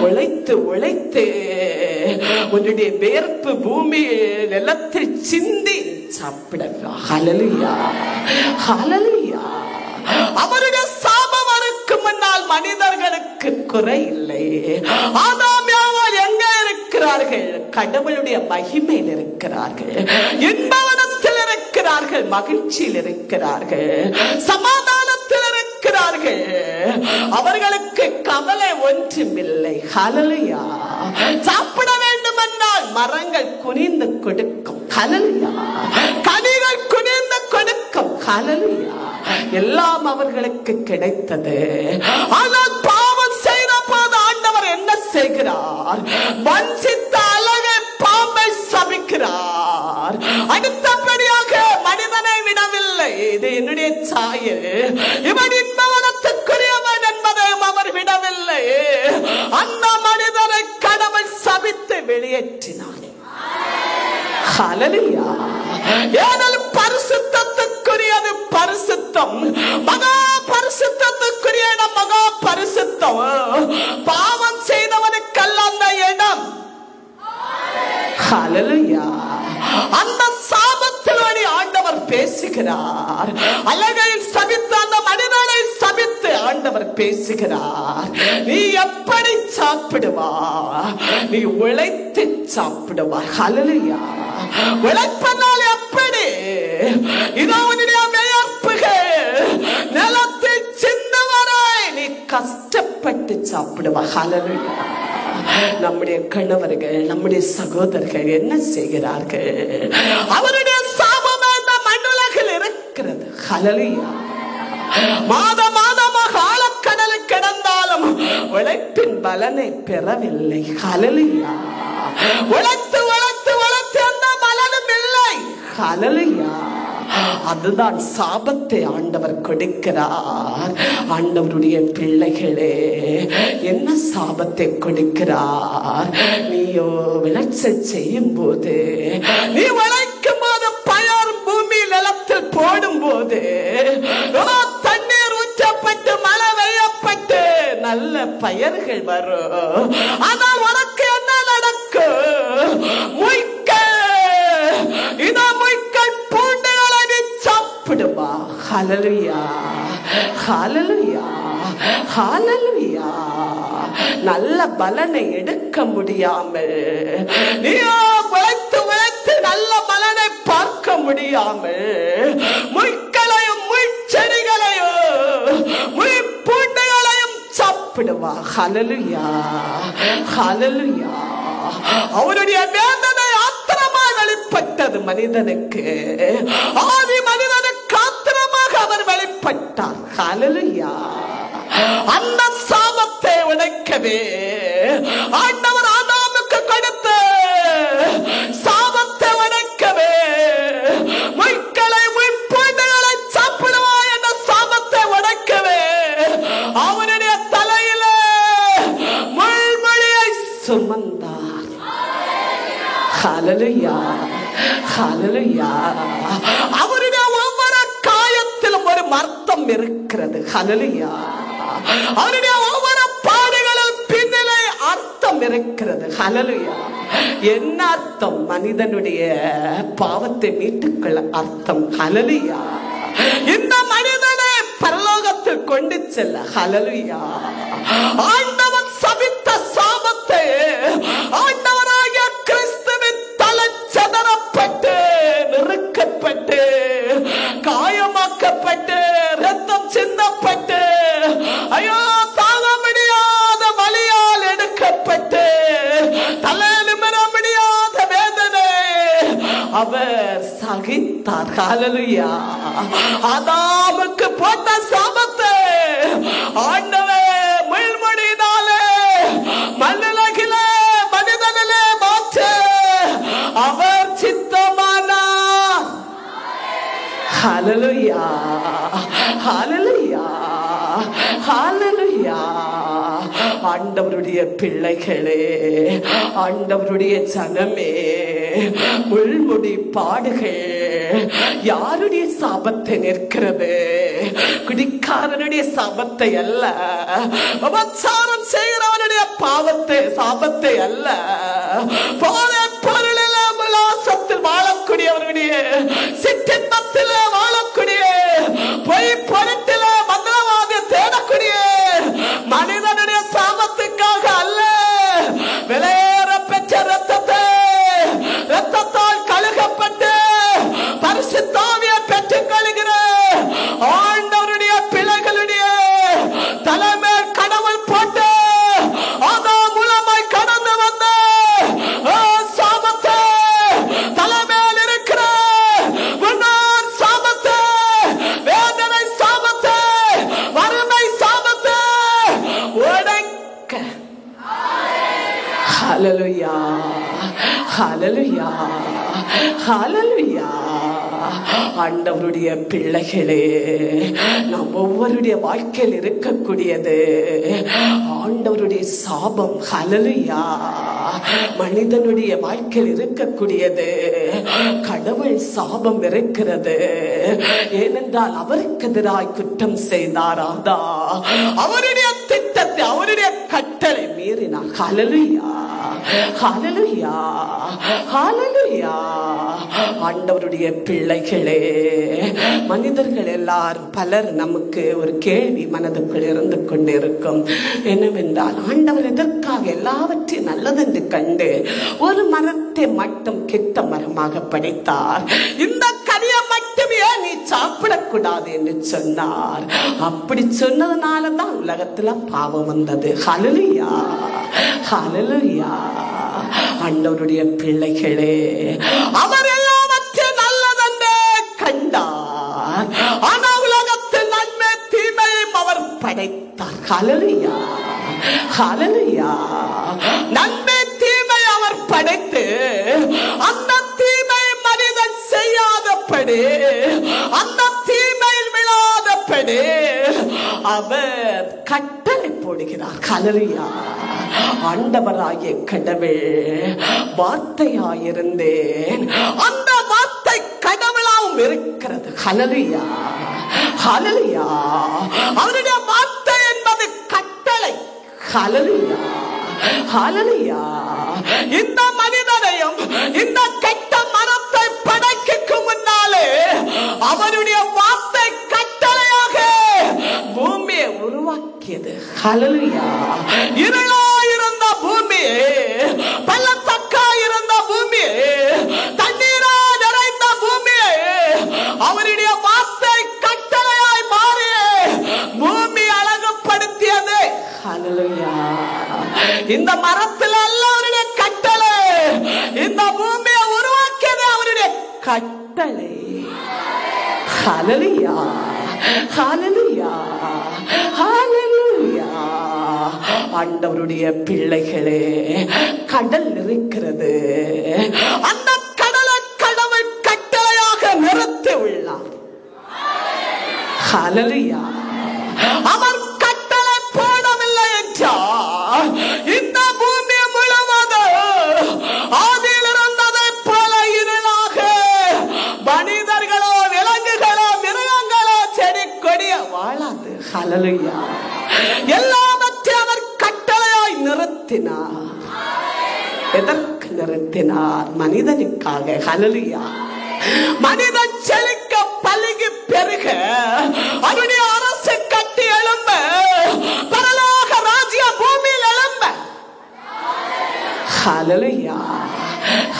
உழைத்து உழைத்து உன்னுடைய வேர்ப்பு பூமி நிலத்தில் சிந்தி சாப்பிட. ஹல்லேலூயா. ஹல்லேலூயா. அவருடைய சாபம் அவருக்கு முன்னால் மனிதர்களுக்கு குறை இல்லை. ஆதாம் ஏவாள் எங்க இருக்கிறார்கள்? கடவுளுடைய மகிமையில் இருக்கிறார்கள், இன்பவனத்தில் இருக்கிறார்கள், மகிழ்ச்சியில் இருக்கிறார்கள், சமாதானத்தில் இருக்கிறார்கள். அவர்களுக்கு கவலை ஒன்றுமில்லை. ஹல்லேலூயா. சாப்பிட வேண்டும் என்றால் மரங்கள் குனிந்து கொடுக்கும். ஹல்லேலூயா. கனிகள் குனிந்து கொடுக்கும். ஹல்லேலூயா. எல்லாம் அவர்களுக்கு கிடைத்தது. ஆனால் பாவம் செய்த போது ஆண்டவர் என்ன செய்கிறார்? வஞ்சித்த அழகை பாம்பை சபிக்கிறார். அடுத்தபடியாக மனிதனை விடவில்லை. இது என்னுடைய சாயல், இவன் இன்பவனத்துக்குரியவன் என்பதையும் அவர் விடவில்லை. அந்த மனிதனை கடவுள் சபித்து வெளியேற்றினார். ஹல்லேலூயா. ஏனெனில் பரிசுத்தத்துக்குரியது பரிசுத்தம், மகா பரிசுத்தத்துக்குரிய இடம் மகா பரிசுத்தம். பாவம் செய்தவனுக்கல்ல அந்த இடம். ஹல்லேலூயா. அந்த சாபத்தில் ஆண்டவர் பேசுகிறார். அழகை சபித்து அந்த மனிதனை சபித்து ஆண்டவர் பேசுகிறார். நீ எப்படி சாப்பிடுவா? நீ உழைத்து சாப்பிடுவா. ஹல்லேலூயா. உழைப்பதால் எப்படி? இதோ உன்னுடைய வியர்ப்புகள் நிலத்தில் சிந்துவரை நீ கஷ்டப்பட்டு சாப்பிடுவா. ஹல்லேலூயா. நம்முடைய கணவர்கள், நம்முடைய சகோதரர்கள் என்ன செய்கிறார்கள்? அவருடைய சாபம் இந்த மண்ணுலகில் இருக்கிறது. ஹல்லேலூயா. மாத மாதமாக ஆழக்கடலில் கிடந்தாலும் உழைப்பின் பலனை பெறவில்லை. ஹல்லேலூயா. உழைத்து உழைத்து உழைத்து அந்த பலனும் இல்லை. ஹல்லேலூயா. அதுதான் சாபத்தை ஆண்டவர் கொடுக்கிறார். ஆண்டவருடைய பிள்ளைகளே, என்ன சாபத்தை கொடுக்கிறார்? நீயோ விளைச்சல் செய்யும் போது, நீ உழைக்கும் போது, பயர் பூமி நிலத்தில் போடும் போது, தண்ணீர் ஊற்றப்பட்டு மழை பெய்யப்பட்டு நல்ல பயிர்கள் வரும். ஆனால் உனக்கு என்ன நடக்கும்? முய்க்கள் பூண்டுகளை நீ சாப்பிடுவா. ஹல்லேலூயா. ஹல்லேலூயா. ஹல்லேலூயா. நல்ல பலனை எடுக்க முடியாமல், நீயோ உழைத்து உழைத்து நல்ல பலனை பார்க்க முடியாமல், முய்க்களையும் முய்ச்செடிகளையும் முய்ப்பூண்டுகளையும் சாப்பிடுவா. ஹல்லேலூயா. ஹல்லேலூயா. அவருடைய வேதனை ஆத்திரமாக வெளிப்பட்டது மனிதனுக்கு. ஆதி மனிதனுக்கு ஆத்திரமாக அவர் வெளிப்பட்டார். ஹல்லேலூயா. அந்த சாபத்தை உடைக்கவே ஆண்டவர் ஆதாமுக்கு கொடுத்த சாபத்தை உடைக்கவே, முய்க்களை முய்ப்பூண்டுகளை சாப்பிடுவா என்ற சாபத்தை உடைக்கவே அவருடைய தலையில முள்மொழியை சுமந்தார். ஹல்லேலூயா. ஹல்லேலூயா. அவருடைய ஒவ்வொரு காயத்திலும் ஒரு அர்த்தம் இருக்கிறது. ஹல்லேலூயா. அவருடைய ஒவ்வொரு பாடுகளும் பின்னலே அர்த்தம் இருக்கிறது. ஹல்லேலூயா. என்ன அர்த்தம்? மனிதனுடைய பாவத்தை மீட்டுக்கொள்ள அர்த்தம். ஹல்லேலூயா. இந்த மனிதனை பரலோகத்தில் கொண்டு செல்ல. ஹல்லேலூயா. ஆண்டவர் சபித்த சாபத்தை ஆண்டவராகிய கிறிஸ்துவின் தலை சதறப்பட்டு நெருக்கப்பட்டு காயமாக்கப்பட்டு ரத்தம் சிந்தப்பட்டு ஐயோ தாங்க முடியாத வலியால் எடுக்கப்பட்டு தலை நிமிர முடியாத வேதனை அவர் சகித்தார். ஹல்லேலூயா. ஆதாமுக்கு போட்ட சாபத்தை ஆண்டவர் முள்முடியினாலே மண்ணுலகிலே மனிதனிலே மாற்ற அவர் சித்தமா ஆண்டவருடைய பிள்ளைகளே, ஆண்டவருடைய ஜனமே, முள்முடி பாடுகள் யாருடைய சாபத்தை நிற்கிறது? குடிக்காரனுடைய சாபத்தை அல்ல, உபச்சாரம் செய்கிறவனுடைய பாவத்தை சாபத்தை அல்ல, போதை பொருளில் உல்லாசத்தில் வாழக்கூடியவர்களுடைய சிற்றின்பத்தில் வாழக்கூடிய பொய் பொருட்டில் மந்திரவாதி தேடக்கூடிய மனிதனுடைய சாபத்துக்காக அல்ல, விலையேற பெற்ற ரத்தத்தால் கழுகப்பட்டு பரிசுத்தாவியை பெற்றுக் கொள்கிற ஆண்டவருடைய பிள்ளைகளுடைய தலைமையில் கடவுள் போட்டு அதன் மூலமாய் கடந்து வந்த சாபத்தை, தலைமையில் இருக்கிற சாபத்தை, வேதனை சாபத்தை, வறுமை சாபத்தை உடைக்க. ஹல்லேலூயா, ஹல்லேலூயா, ஹல்லேலூயா. ஆண்டவருடைய பிள்ளைகளே, நாம் ஒவ்வொருடைய வாழ்க்கையில் இருக்கக்கூடியது ஆண்டவருடைய சாபம். ஹல்லேலூயா. மனிதனுடைய வாழ்க்கையில் இருக்கக்கூடியது கடவுள் சாபம் இருக்கிறது. ஏனென்றால் அவருக்கு எதிராய் குற்றம் செய்தாராதா, அவருடைய திட்டத்தை, அவருடைய கட்டளை மீறினார். ஹல்லேலூயா, ஹல்லேலூயா, ஹல்லேலூயா. ஆண்டவருடைய பிள்ளைகளே, மனிதர்கள் எல்லாரும் பலர் நமக்கு ஒரு கேள்வி மனதுக்குள் இருந்து கொண்டிருக்கும். என்னவென்றால், ஆண்டவர் எதற்காக எல்லாவற்றையும் நல்லதென்று கண்டு ஒரு மரத்தை மட்டும் கெட்ட மரமாக படைத்தார்? இந்த கனியை மட்டும் ஏன் நீ சாப்பிடக்கூடாது என்று சொன்னார்? அப்படி சொன்னதுனாலதான் உலகத்துல பாவம் வந்தது. ஹல்லேலூயா, ஹல்லேலூயா. ஆண்டவருடைய பிள்ளைகளே, அவர் எல்லாவற்றையும் நல்லதென்று கண்டார். ஆனா உலகத்தில் நன்மை தீமையும் அவர் படைத்தார். ஹல்லேலூயா, ஹல்லேலூயா. நன்மை தீமை அவர் படைத்து அந்த தீமை மனிதன் செய்யாதபடி, அந்த தீமையில் விழாதபடி அவர் கட்டளை போடுகிறார். ஹல்லேலூயா. ஆண்டவராகிய கடவுள் வார்த்தையாயிருந்தேன், அந்த வார்த்தை கடவுளாகவும் இருக்கிறது. ஹல்லேலூயா, ஹல்லேலூயா. அவருடைய வார்த்தை என்பது கட்டளை. ஹல்லேலூயா, ஹல்லேலூயா. இந்த மனிதனையும் இந்த கெட்ட மரத்தை படைக்கும் முன்னாலே அவருடைய வார்த்தை கட்டளையாக பூமியை உருவாக்கியது. ஹல்லேலூயா. இருளாயிருந்த பூமியே, பள்ளத்தாக்காயிருந்த பூமியே, தண்ணீரால் நிறைந்த பூமியே, அவருடைய வார்த்தை கட்டளையாய் மாறி பூமி அழகுபடுத்தியது. ஹல்லேலூயா. இந்த மரத்தில் அல்ல அவருடைய கட்டளை, இந்த பூமியை உருவாக்கியது அவருடைய கட்டளை. ஹல்லேலூயா, ஹல்லேலூயா, ஹல்லேலூயா. ஆண்டவருடைய பிள்ளைகளே, கடல் இருக்கிறது. அந்த கடலை கடவுள் கட்டளையாக நிறுத்தி உள்ளார். ஹல்லேலூயா. அவர் கட்டளை போடவில்லை என்றால் இந்த பூமி முழுவதும் ஆதியில் இருந்ததை போல இருளாக மனிதர்களோ விலங்குகளோ மிருகங்களோ செடி கொடிய வாழாது. ஹல்லேலூயா. எல்லாவற்றையும் அவர் கட்டளையாய் நிறுத்தினார். எதற்கு நிறுத்தினார்? மனிதனுக்காக. ஹல்லேலூயா. மனிதன் செழிக்க பலுகி பெருக அவருடைய அரசு கட்டி எழும்ப, பரலோக ராஜ்ய பூமியில் எழும்ப. ஹல்லேலூயா,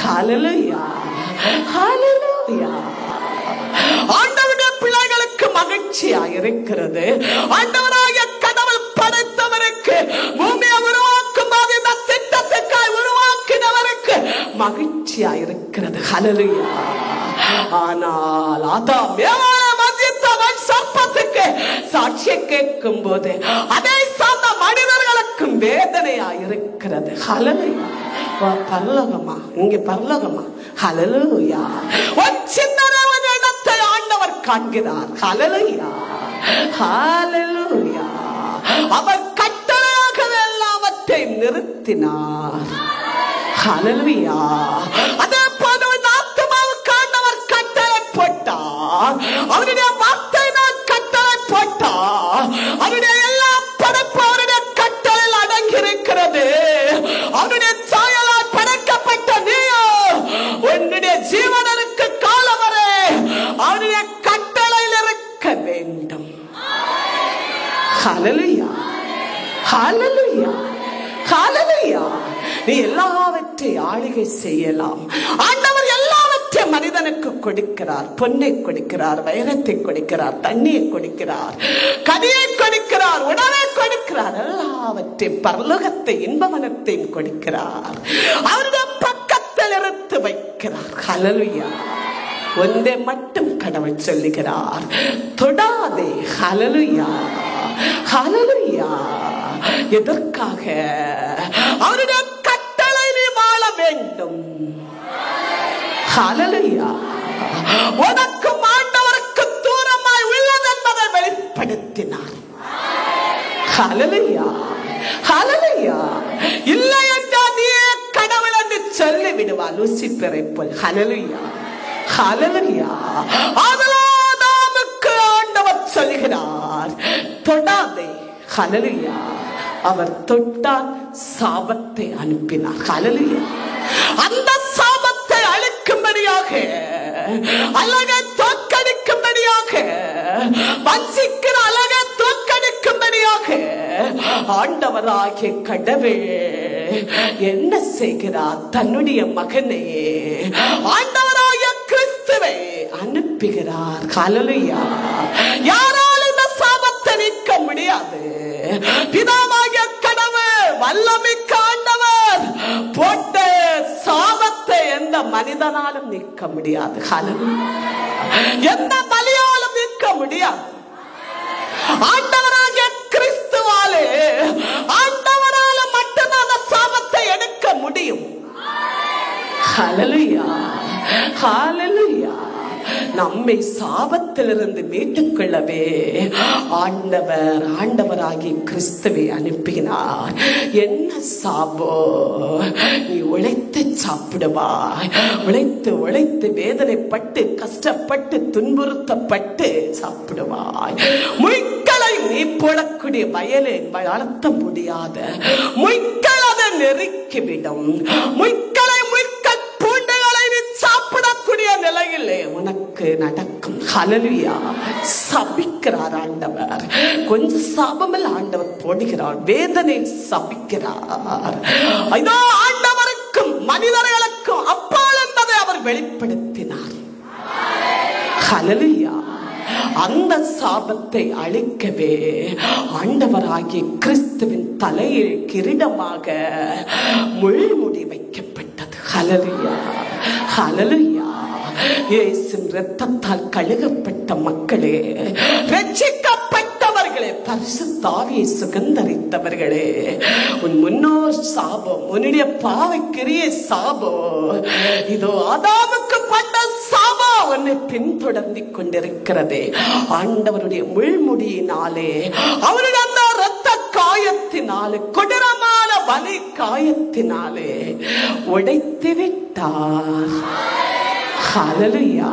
ஹல்லேலூயா, ஹல்லேலூயா. ஆண்டவருடைய பிள்ளைகளுக்கு மகிழ்ச்சியா இருக்கிறது. ஆண்டவராகிய கடவுள் படைத்தவருக்கு, பூமியை உருவாக்கும் போது இந்த திட்டத்துக்காய் உருவாக்கினவருக்கு மகிழ்ச்சியா இருக்கிறது. ஹல்லேலூயா. ஆனால் ஆதாம் மத்தியத்தவன் சர்ப்பத்துக்கு சாட்சியை கேட்கும் போது அதை சார்ந்த மனிதர்களுக்கும் வேதனையா இருக்கிறது. ஹல்லேலூயா. பரலோகமா, இங்க பரலோகமா? ஹல்லேலூயா. ஒரு சின்ன இடத்தை ஆண்டவர் காண்கிறார். ஹல்லேலூயா, ஹல்லேலூயா. அவர் கட்டளையாக எல்லாம் நிறுத்தினார். ஹல்லேலூயா. அதே போல ஆத்துமாவுக்கு ஆண்டவர் கட்டளை போட்டார். அவருடைய வார்த்தையினால் கட்டளை போட்டார். அவருடைய எல்லா படைப்பு அவருடைய கட்டளையில் அடங்கி இருக்கிறது. அவருடைய சாயலால் படைக்கப்பட்ட நீயோ உன்னுடைய ஜீவனுக்கு காலம் வரை அவருடைய கட்டளையில் இருக்க வேண்டும். ஹல்லேலூயா, ஹல்லேலூயா, ஹல்லேலூயா. நீ எல்லாவற்றை ஆளுகை செய்யலாம். ஆண்டவர் எல்லாவற்றை மனிதனுக்கு கொடுக்கிறார். பொன்னை கொடுக்கிறார், வைரத்தை கொடுக்கிறார், தண்ணியை கொடுக்கிறார், கனியை கொடுக்கிறார், உணவை கொடுக்கிறார். எல்லாவற்றையும் பரலோகத்தை இன்பவனத்தையும் கொடுக்கிறார். அவருடைய பக்கத்தில் எடுத்து வைக்கிறார். ஹல்லேலூயா. ஒன்றை மட்டும் கடவுள் சொல்லுகிறார், தொடாதே. ஹல்லேலூயா, ஹல்லேலூயா. எதற்காக? அவருடைய கட்டளை நீ வாழ வேண்டும். ஹல்லேலூயா. உனக்கும் ஆண்டவருக்கு தூரமாய் உள்ளது என்பதை வெளிப்படுத்தினார். ஹல்லேலூயா, ஹல்லேலூயா. இல்லை என்றால் நீயே கடவுள் என்று சொல்லி விடுவார் லூசிபரை போல். ஹல்லேலூயா, ஹல்லேலூயா. ஆதலாமுக்கு ஆண்டவர் சொல்கிறார், தொடாதே. ஹல்லேலூயா. அவர் தொட்டால் சாபத்தை அனுப்பினார். ஹல்லேலூயா. அந்த சாபத்தை அழிக்கும்படியாக, அழகை தோற்கடிக்கும்படியாக, வஞ்சிக்கிற அழகை தோற்கடிக்கும்படியாக ஆண்டவராகிய கடவுள் என்ன செய்கிறார்? தன்னுடைய மகனை, ஆண்டவராகிய கிறிஸ்துவை அனுப்புகிறார். ஹல்லேலூயா. யாரால் இந்த சாபத்தை நீக்க முடியாது. பிதாவாகிய கடவுள் வல்லமிக்க ஆண்டவர் போட்ட சாபத்தை எந்த மனிதனாலும் நீக்க முடியாது. ஹல்லேலூயா. எந்த பலியாலும் நீக்க முடியாது. ஆண்டவராகிய கிறிஸ்துவாலே, ஆண்டவரால மட்டும்தான் அந்த சாபத்தை எடுக்க முடியும். ஹல்லேலூயா, ஹல்லேலூயா. நம்மை சாபத்திலிருந்து மீட்டுக் கொள்ளவே ஆண்டவராகிய கிறிஸ்துவை அனுப்பினார். என்ன சாபோ? நீ உழைத்து சாப்பிடுவாய். உழைத்து உழைத்து வேதனைப்பட்டு கஷ்டப்பட்டு துன்புறுத்தப்பட்டு சாப்பிடுவாய். முய்க்களை நீ போடக்கூடிய வயலை வளர்த்த முடியாத முய்க்கள் அதை நெருக்கிவிடும். முய்க்களை பூண்டுகளை நீ சாப்பிடக்கூடிய நிலையிலே உனக்கு நடக்கும். ஹல்லேலூயா. சபிக்கிறார் ஆண்டவர். கொஞ்சம் சாபமில் ஆண்டவர் போடுகிறார். வேதனை சபிக்கிறார். இதோ ஆண்டவருக்கும் மனிதர்களுக்கும் அப்பால் என்பதை அவர் வெளிப்படுத்தினார். ஹல்லேலூயா. அந்த சாபத்தை அழிக்கவே ஆண்டவராகிய கிறிஸ்துவின் தலையில் கிரீடமாக முள்முடி வைக்கப்பட்டது. ஹல்லேலூயா, ஹல்லேலூயா. இயேசுவின் இரத்தத்தால் கழுகப்பட்ட மக்களே, ரட்சிக்கப்பட்டவர்களே, பரிசுத்த ஆவியை சுகந்தரித்தவர்களே, உன் முன்னோர் சாபம், உன்னுடைய பாவக்கிரிய சாபம், இதோ ஆதாமுக்கு பட்ட சாபம் உன்னை பின்தொடர்ந்து கொண்டிருக்கிறதே. ஆண்டவருடைய முள்முடியினாலே, அவருடைய அந்த இரத்த காயத்தினாலே, கொடூரமான வலி காயத்தினாலே உடைத்து விட்டார். ஹல்லேலூயா.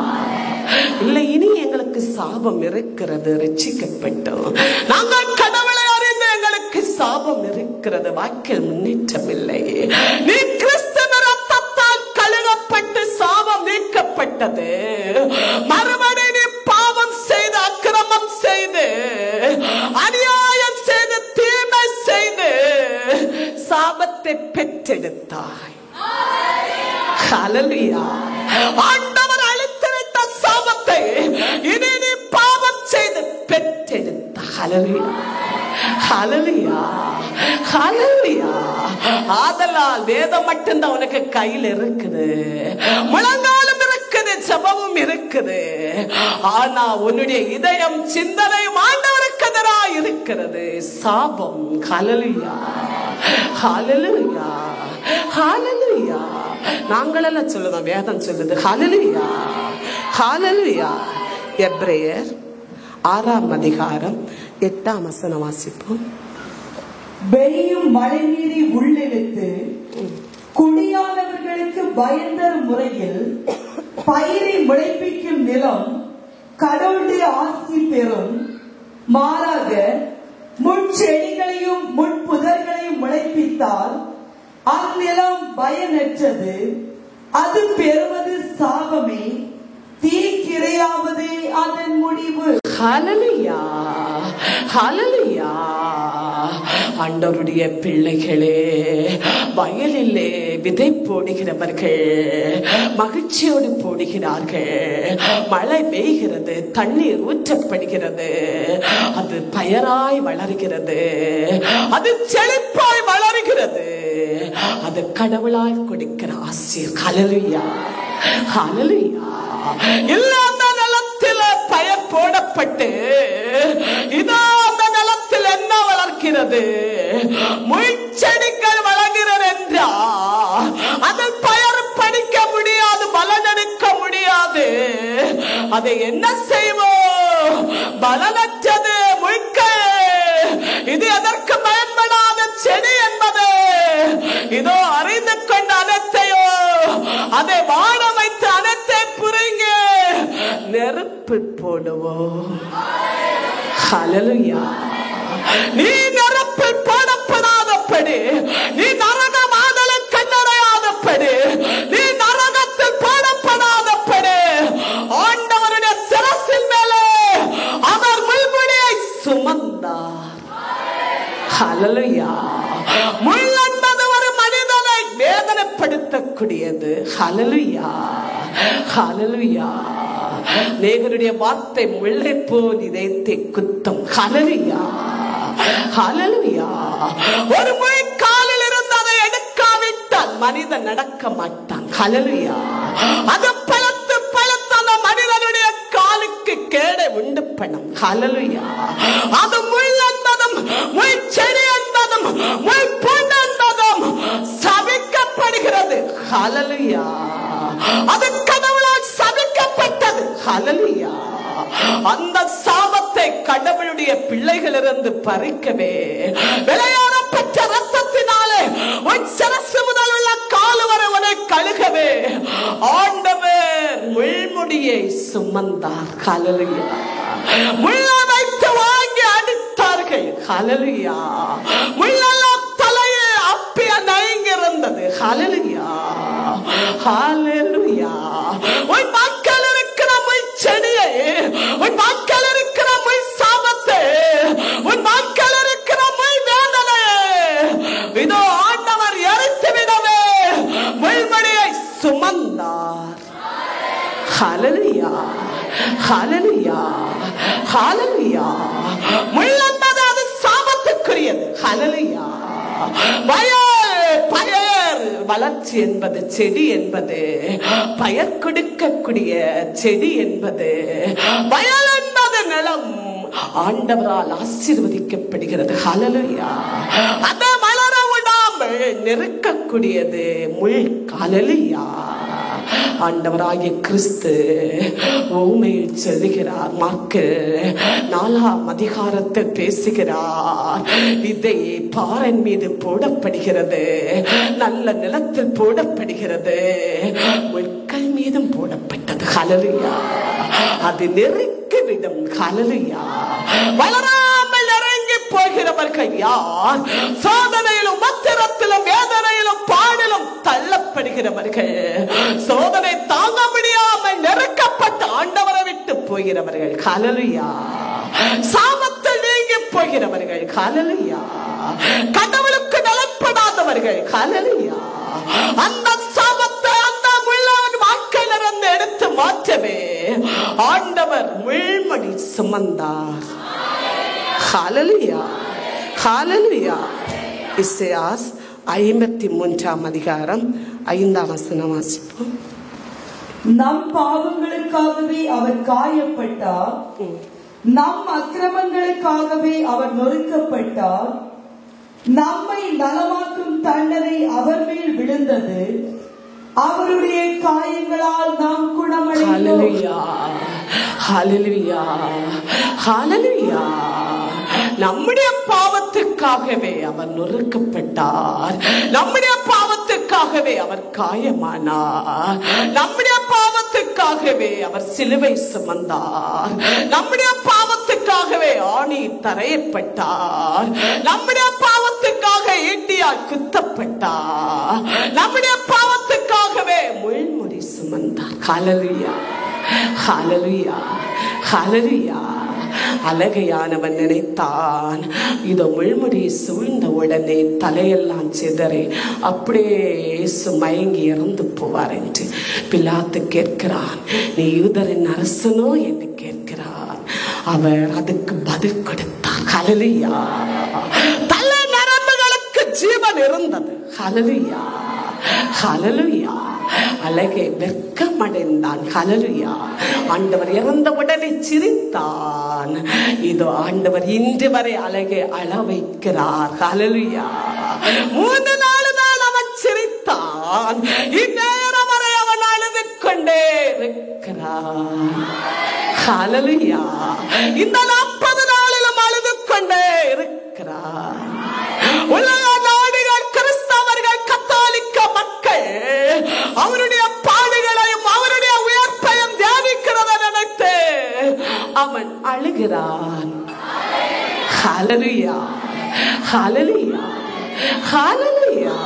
இல்லை, இனி எங்களுக்கு சாபம் இருக்கிறது. ரட்சிக்கப்பட்டோம். நாங்கள் கடவுளை அறிந்து எங்களுக்கு சாபம் இருக்கிறது. வாக்கில் முன்னேற்றம் இல்லை. நீ கிறிஸ்துவின் இரத்தத்தால் கழுவப்பட்டு சாபம் நீக்கப்பட்டது. மறுபடி நீ பாவம் செய்து, அக்கிரமம் செய்து, அநியாயம் செய்து, தீமை செய்து சாபத்தை பெற்றெடுத்தாய். ஹல்லேலூயா. ஆண்டவர் அழித்துவிட்ட சாபத்தை இனி நீ பாவம் செய்து பெற்றெடுத்த. ஹல்லேலூயா, ஹல்லேலூயா, ஹல்லேலூயா. ஆதலால் வேதம் மட்டும்தான் உனக்கு கையில் இருக்குது. முழங்காலும் இருக்குது, ஜெபமும் இருக்குது. ஆனா உன்னுடைய இதயம் சிந்தனையும் ஆண்டவருக்கு எதிராக இருக்கிறது. சாபம். ஹல்லேலூயா, ஹல்லேலூயா, ஹல்லேலூயா. நாங்களெல்லாம் சொல்லுதோம், வேதம் சொல்லுது. ஹல்லேலூயா, ஹல்லேலூயா. எபிரேயர் 6 அதிகாரம் 8 வாசிப்போம். பெய்யும் மழை நீரை உள்ளிழுத்து குடியானவர்களுக்கு பயந்தர முறையில் பயிரை முளைப்பிக்கும் நிலம் கடவுளுடைய ஆசி பெறும். மாறாக முட்செடிகளையும் முட்புதர்களையும் முளைப்பித்தால் அந்நிலம் பயனற்றது, அது பெறுவது சாபமே, தீக்கிரையாவது அதன் முடிவு. ஹல்லேலூயா, ஹல்லேலூயா. ஆண்டவருடைய பிள்ளைகளே, வயலிலே விதை போடுகிறவர்கள் மகிழ்ச்சியோடு போடுகிறார்கள். மழை பெய்கிறது, தண்ணீர் ஊற்றப்படுகிறது, அது பயராய் வளர்கிறது, அது செழிப்பாய் வளர்கிறது. அது கடவுளால் கொடுக்கிற ஆசீர். ஹல்லேலூயா, ஹல்லேலூயா. இல்லாத நிலத்தில் பயிர் போடப்பட்டு இதோ அந்த நிலத்தில் என்ன வளர்க்கிறது? முள்செடிகள் வளர்கிறது என்றால் அதில் பயிர் படிக்க முடியாது, பலனெடுக்க முடியாது. அதை என்ன செய்வோம்? பலனற்றது, முள்கள். இது எதற்கு பயன்படாத செடி என்பது இதோ அறிந்து கொண்ட அனைத்தையோ அதை வாழ வைத்து அனைத்தை புரிங்க நெருப்பு போடுவோம். ஹல்லேலூயா. நீ நெருப்பில் போடப்படாதபடி, நீ நரகமாதல கண்ணறையாதபடி, நீ நரகத்தில் போடப்படாதபடி ஆண்டவருடைய சிரசின் மேலே அவர் முள்முடியை சுமந்தார். ஹல்லேலூயா. முள் என்பது ஒரு மனிதனை வேதனைப்படுத்தக்கூடியது. ஹல்லேலூயா, ஹல்லேலூயா. தேவனுடைய வார்த்தை முள்ளை போல் இதயத்தை குத்தும். ஹல்லேலூயா, ஹல்லேலூயா. ஒரு முள் காலில் இருந்து அதை எடுக்காவிட்டால் மனிதன் நடக்க மாட்டான். ஹல்லேலூயா. அது பலத்து பலத்து அந்த மனிதனுடைய காலுக்கு கேடை உண்டு பண்ணும். ஹல்லேலூயா. அது முள் என்பதும் முள் செடி என்பதும் முள் பூண்டு என்பதும் சபிக்கப்படுகிறது. ஹல்லேலூயா. அது கடவுளால் சபிக்கப்பட்டது. ஹல்லேலூயா. அந்த சாபத்தை கடவுளுடைய பிள்ளைகளிலிருந்து பறிக்கவே விளையாடப்பட்ட ரத்தத்தினாலே உன் சிரசு முதல் உள்ள கால் வரை உன்னை கழுகவே ஆண்டவர் முள்முடியை சுமந்தார். ஹல்லேலூயா. முள்ளை வைத்து வாங்கி அடித்தார்கள். ஹல்லேலூயா. முள்ளெல்லாம் தலையை அப்பிய நைங்கிருந்தது. ஹல்லேலூயா, ஹல்லேலூயா. உன் மக்கள் இருக்கிற முள் செடியை, உன் மக்கள் இருக்கிற முள் சாபத்தை, உன் மக்கள் இருக்கிற முள் வேதனை இதோ ஆண்டவர் எரித்து விடவே முள்முடியை சுமந்தார். ஹல்லேலூயா, ஹல்லேலூயா, ஹல்லேலூயா. முள் என்பது அது சாபத்துக்குரியது. ஹல்லேலூயா. பயர் வளர்ச்சி என்பது, செடி என்பது, பயர் கொடுக்கக்கூடிய செடி என்பது, வயல் என்பது நிலம் ஆண்டவரால் ஆசீர்வதிக்கப்படுகிறது. ஹல்லேலூயா. அதை வளர விடாமல் நெருக்கக்கூடியது முள். ஹல்லேலூயா. ஆண்டவராகிய கிறிஸ்து உண்மையில் சொல்லுகிறார். மார்க்கு 4ஆம் அதிகாரத்தில் பேசுகிறார். விதை பாறையின் மீது போடப்படுகிறது, நல்ல நிலத்தில் போடப்படுகிறது, முட்கள் மீதும் போடப்பட்டது. ஹல்லேலூயா. அது நெருக்கிவிடும். ஹல்லேலூயா. வளராமல் இறங்கி போகிறவர்கள் யார்? சோதனையிலும் உபத்திரத்திலும் வேதனையிலும் பாடிலும் தள்ளப்படுகிறவர்கள், சோதனை தாங்க முடியாமல் நெருக்கப்பட்ட ஆண்டவரை விட்டு போகிறவர்கள். ஹல்லேலூயா. சாபத்தில் நீங்கி போகிறவர்கள். ஹல்லேலூயா. கடவுளுக்கு நலப்படாதவர்கள். ஹல்லேலூயா. அந்த சாபத்தை அந்த முள்ளவன் வாழ்க்கையிலிருந்து எடுத்து மாற்றவே ஆண்டவர் முள்முடி சுமந்தார். ஹல்லேலூயா, ஹல்லேலூயா. இசையாஸ் 53ஆம் அதிகாரம் 5ஆம் வசனம் வாசிப்போம். நம் பாவங்களுக்காகவே அவர் காயப்பட்டார், நம் அக்கிரமங்களுக்காகவே அவர் நொறுக்கப்பட்டார், நம்மை நலமாக்கும் தண்டனை அவர் மேல் விழுந்தது, அவருடைய காயங்களால் நாம் குணமடைந்தோம். ஹல்லேலூயா, ஹல்லேலூயா, ஹல்லேலூயா. நம்முடைய பாவத்துக்காகவே அவர் நொறுக்கப்பட்டார், நம்முடைய பாவத்துக்காகவே அவர் காயமானார், நம்முடைய பாவத்துக்காகவே அவர் சிலுவை சுமந்தார், நம்முடைய பாவத்துக்காகவே ஆணி தரையப்பட்டார், நம்முடைய பாவத்துக்காக ஈட்டியால் குத்தப்பட்டார், நம்முடைய பாவத்துக்காகவே முள்முடி சுமந்தார். ஹல்லேலூயா, ஹல்லேலூயா, ஹல்லேலூயா. அழகையானவன் நினைத்தான், இதோ முள்முடியை சூழ்ந்த உடனே தலையெல்லாம் சிதறி அப்படியே மயங்கி இறந்து போவார் என்று பிலாத்து கேட்கிறான். நீ யூதரின் அரசனோ என்று கேட்கிறான். அவர் அதுக்கு பதில் கொடுத்தார். ஹல்லேலூயா. தலை நரம்புகளுக்கு ஜீவன் இருந்தது. ஹல்லேலூயா, ஹல்லேலூயா. அழகே வெட்கமடைந்தான். ஹல்லேலூயா. ஆண்டவர் இறந்த உடனே சிரித்தான். இதோ ஆண்டவர் இன்று வரை அழகே அழ வைக்கிறார். ஹல்லேலூயா. 3 நாள் தான் அவன் சிரித்தான், இந்நேரம் வரை அவன் அழுது கொண்டே இருக்கிறான். ஹல்லேலூயா. இந்த 40 நாளிலும் அழுது கொண்டே இருக்கிறார். உலக நாடுகள், கிறிஸ்தவர்கள், கத்தோலிக்க மக்கள் அவருடைய பாடுகளையும் அவருடைய உயர்ப்பையும் தியானிக்கிறத நினைத்து அவன் அழுகிறான். ஹல்லேலூயா, ஹல்லேலூயா, ஹல்லேலூயா.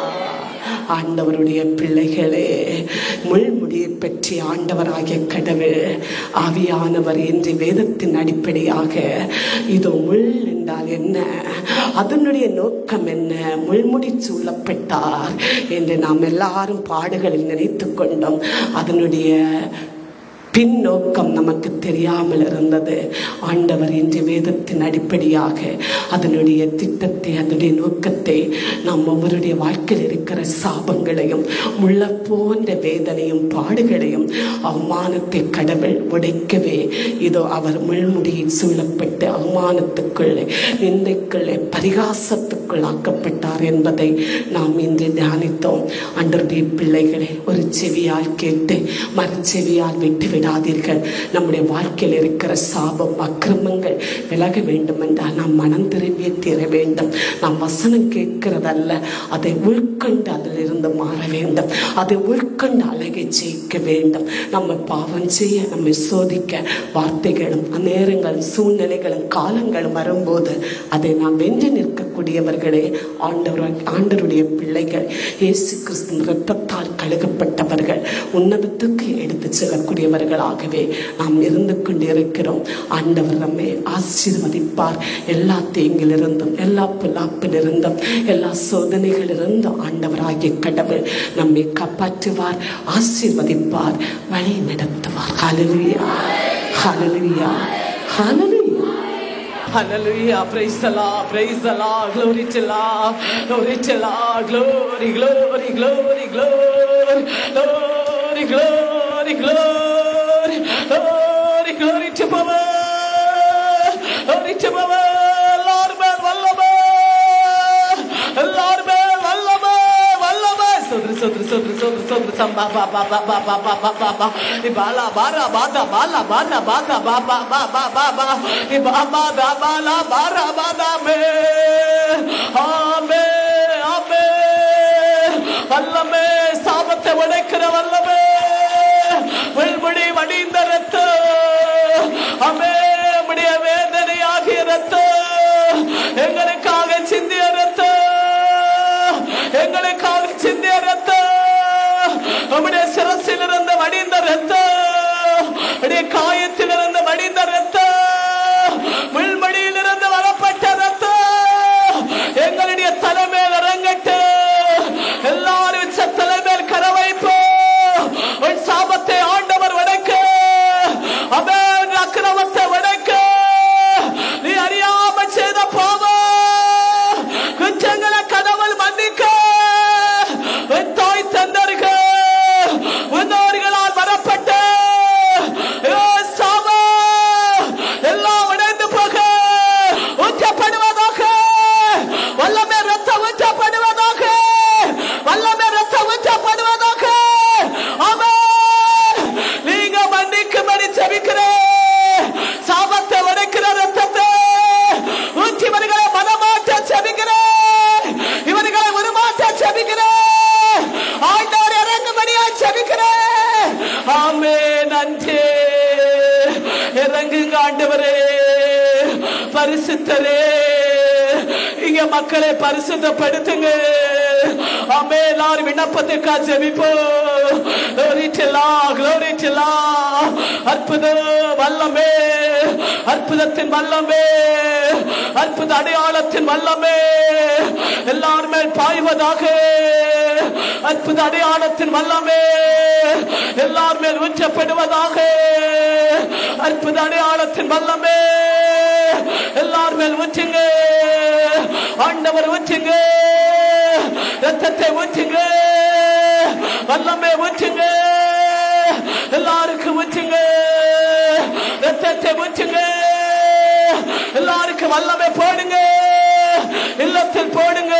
ஆண்டவருடைய பிள்ளைகளே, முள்முடியை பற்றி ஆண்டவராகிய கடவுள் ஆவியானவர் என்று வேதத்தின் அடிப்படையாக இதோ முள் என்றால் என்ன, அதனுடைய நோக்கம் என்ன, முள்முடி சூழப்பட்டார் என்று நாம் எல்லாரும் பாடுகளில் நினைத்து கொண்டோம். அதனுடைய பின்னோக்கம் நமக்கு தெரியாமல் இருந்தது. ஆண்டவர் இன்று வேதத்தின் அடிப்படையாக அதனுடைய திட்டத்தை, அதனுடைய நோக்கத்தை, நாம் ஒவ்வொருடைய வாழ்க்கையில் இருக்கிற சாபங்களையும் முள்ள போன்ற வேதனையும் பாடுகளையும் அவமானத்தை கடவுள் உடைக்கவே இதோ அவர் முள்முடியில் சூழப்பட்டு அவமானத்துக்குள்ளே, நிந்தைக்குள்ளே, பரிகாசத்துக்குள் ஆக்கப்பட்டார் என்பதை நாம் இன்று தியானித்தோம். ஆண்டவருடைய பிள்ளைகளை ஒரு செவியால் கேட்டு மறுச்செவியால் விட்டு விடாதீர்கள். நம்முடைய வாழ்க்கையில் இருக்கிற சாபம், அக்கிரமங்கள் விலக வேண்டும் என்றால் நாம் மனம் திரும்பியே தீர வேண்டும். நாம் வசனம் கேட்கிறதல்ல, அதை உள்கொண்டு அதிலிருந்து மாற வேண்டும். அதை உள்கொண்டு அழகை ஜெயிக்க வேண்டும். நம்ம பாவம் செய்ய, நம்மை சோதிக்க வார்த்தைகளும் நேரங்களும் சூழ்நிலைகளும் காலங்களும் வரும்போது அதை நாம் வென்று நிற்கக்கூடியவர்களே ஆண்டவருடைய பிள்ளைகள், இயேசு கிறிஸ்து இரத்தத்தால் கழுகப்பட்டவர்கள், உன்னதத்துக்கு எடுத்து செல்லக்கூடியவர்கள் ஆகவே நாம் இருந்து கொண்டிருக்கிறோம். ஆண்டவர் நம்மை ஆசீர்வதிப்பார். எல்லா தீங்கிலிருந்தும், எல்லா புலாப்பிலிருந்தும், எல்லா சோதனைகளிலிருந்தும் ஆண்டவராகிய கடவுள் நம்மை காப்பாற்றுவார், ஆசீர்வதிப்பார், வழி நடத்துவார். ஹல்லேலூயா, ஹல்லேலூயா, ஹல்லேலூயா, hallelujah. Praise the Lord, praise the Lord. Glory to Lord, glory to Lord. Glory, glory, glory, glory, glory, glory, glory. Glory, glory to power, glory to power. Lord man, vallama, Lord man, vallama, vallama. Sodri, sodri, sodri, sodri, sodri, samba, ba, ba, ba, ba, ba, ba, ba, ba, ba. Ibala, bara, bada, bala, bada, bada, ba, ba, ba, ba, ba, ba. Ibaba, da, bala, bara, bada, me. Amen, amen. Vallame, சாபத்தை உடைக்கிற வல்லமே, முள்முடி வடிந்த ரத்தம், ஆமே, நம்முடைய வேதனையாகிய ரத்தம், எங்களுக்காக சிந்திய ரத்தம், எங்களுக்காக சிந்திய ரத்தம், நம்முடைய சிரசில் இருந்து வடிந்த ரத்தம், நம்முடைய காயத்தில் இருந்து வடிந்த ரத்தம், முள்முடியில் இருந்து வரப்பட்ட ரத்தம் எங்களுடைய தலைமையில் இறங்கட்டு. எல்லாரும் தலைமையில் கரை வைப்போம். சாபத்தை ஆண்டவர் உடைக்க, அவன் அக்கிரமத்தை உடைக்க, நீ அறியாம செய்த பாவம் குற்றங்களை கடவுள் மன்னிக்க, உன் தாய் தந்தர்கள் முன்னோர்களால் வரப்பட்ட சாபம் பரிசுத்தரே இங்க மக்களை பரிசுத்தப்படுத்துங்க. ஆமே, எல்லாரும் விண்ணப்பத்துக்காக ஜெபிப்போம். glory to Lord, glory to Lord. அற்புத வல்லமே, அற்புதத்தின் வல்லமே, அற்புத அடையாளத்தின் வல்லமே எல்லார் மேல் பாய்வதாக. அற்புத அடையாளத்தின் வல்லமே எல்லார் மேல் ஊற்றப்படுவதாக. அற்புத அடையாளத்தின் வல்லமே எல்லார் மேல் ஊற்றுங்க. ஆண்டவர் ஊற்றுங்க, ரத்தத்தை ஊற்றுங்க, வல்லமே ஊற்றுங்க, எல்லாருக்கும் ஊற்றுங்க, ரத்தத்தை ஊற்றுங்க, எல்லாருக்கும் வல்லமே போடுங்க, இல்லத்தில் போடுங்க.